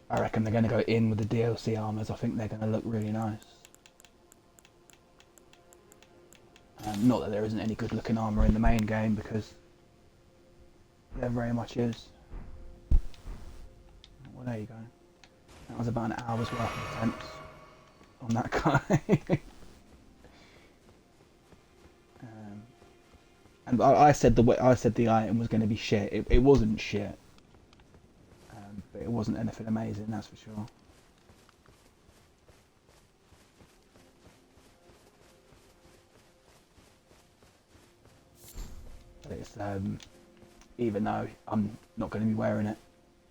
I reckon they're going to go in with the DLC armours. I think they're going to look really nice. Not that there isn't any good looking armour in the main game, because there very much is. Well, there you go. That was about an hour's worth of attempts on that guy. And I said the item was going to be shit. It wasn't shit, but it wasn't anything amazing, that's for sure. But it's even though I'm not going to be wearing it,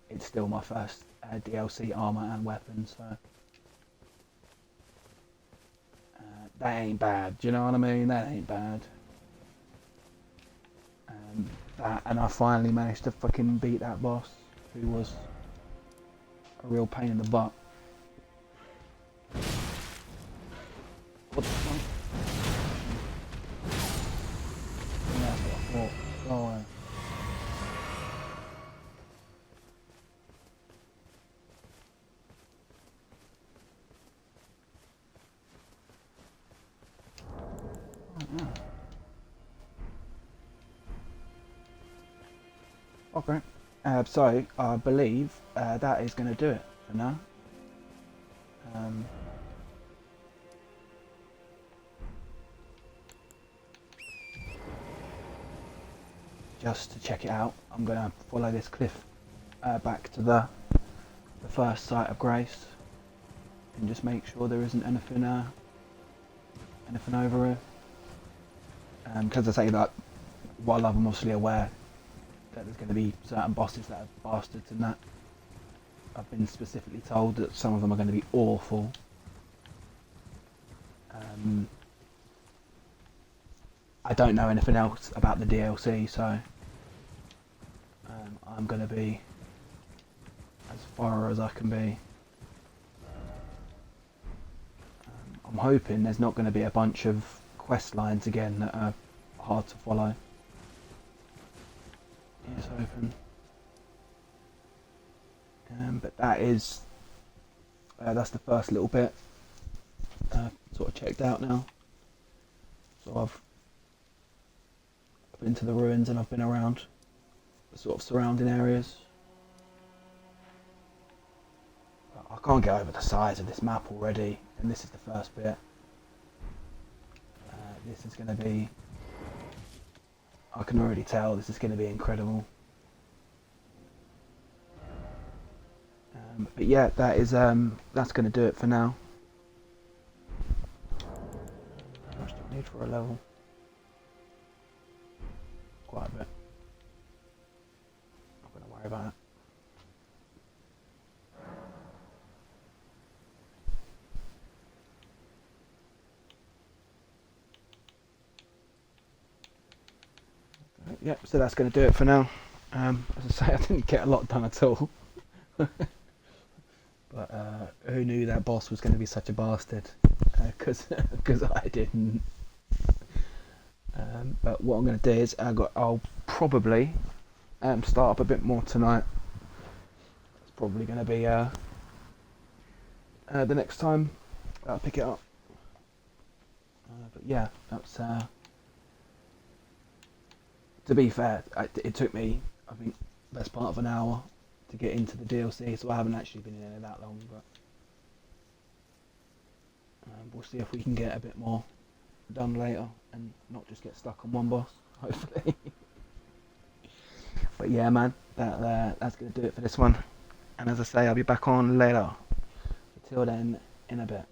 it's still my first DLC armour and weapon, so that ain't bad. Do you know what I mean? That ain't bad. And I finally managed to fucking beat that boss. who was a real pain in the butt. What the fuck? Yeah, that's what I thought. Go away. Okay. So I believe that is going to do it for now. Just to check it out, I'm going to follow this cliff back to the first site of grace and just make sure there isn't anything over here. Because I say that, while I'm obviously aware that there's going to be certain bosses that are bastards and that, I've been specifically told that some of them are going to be awful. I don't know anything else about the DLC, so I'm going to be as thorough as I can be. I'm hoping there's not going to be a bunch of quest lines again that are hard to follow. It's open. But that is that's the first little bit sort of checked out now. So I've been to the ruins and I've been around the sort of surrounding areas. I can't get over the size of this map already, and this is the first bit. This is going to be, I can already tell this is going to be incredible. But yeah, that is that's going to do it for now. How much do I need for a level? Quite a bit. Not going to worry about it. Yep, so that's going to do it for now. As I say, I didn't get a lot done at all. But who knew that boss was going to be such a bastard? Because I didn't. But what I'm going to do is I'll probably start up a bit more tonight. It's probably going to be the next time I'll pick it up. But yeah, that's. To be fair, it took me, I think, best part of an hour to get into the DLC, so I haven't actually been in there that long, but we'll see if we can get a bit more done later and not just get stuck on one boss, hopefully. But yeah, man, that's going to do it for this one. And as I say, I'll be back on later. Until then, in a bit.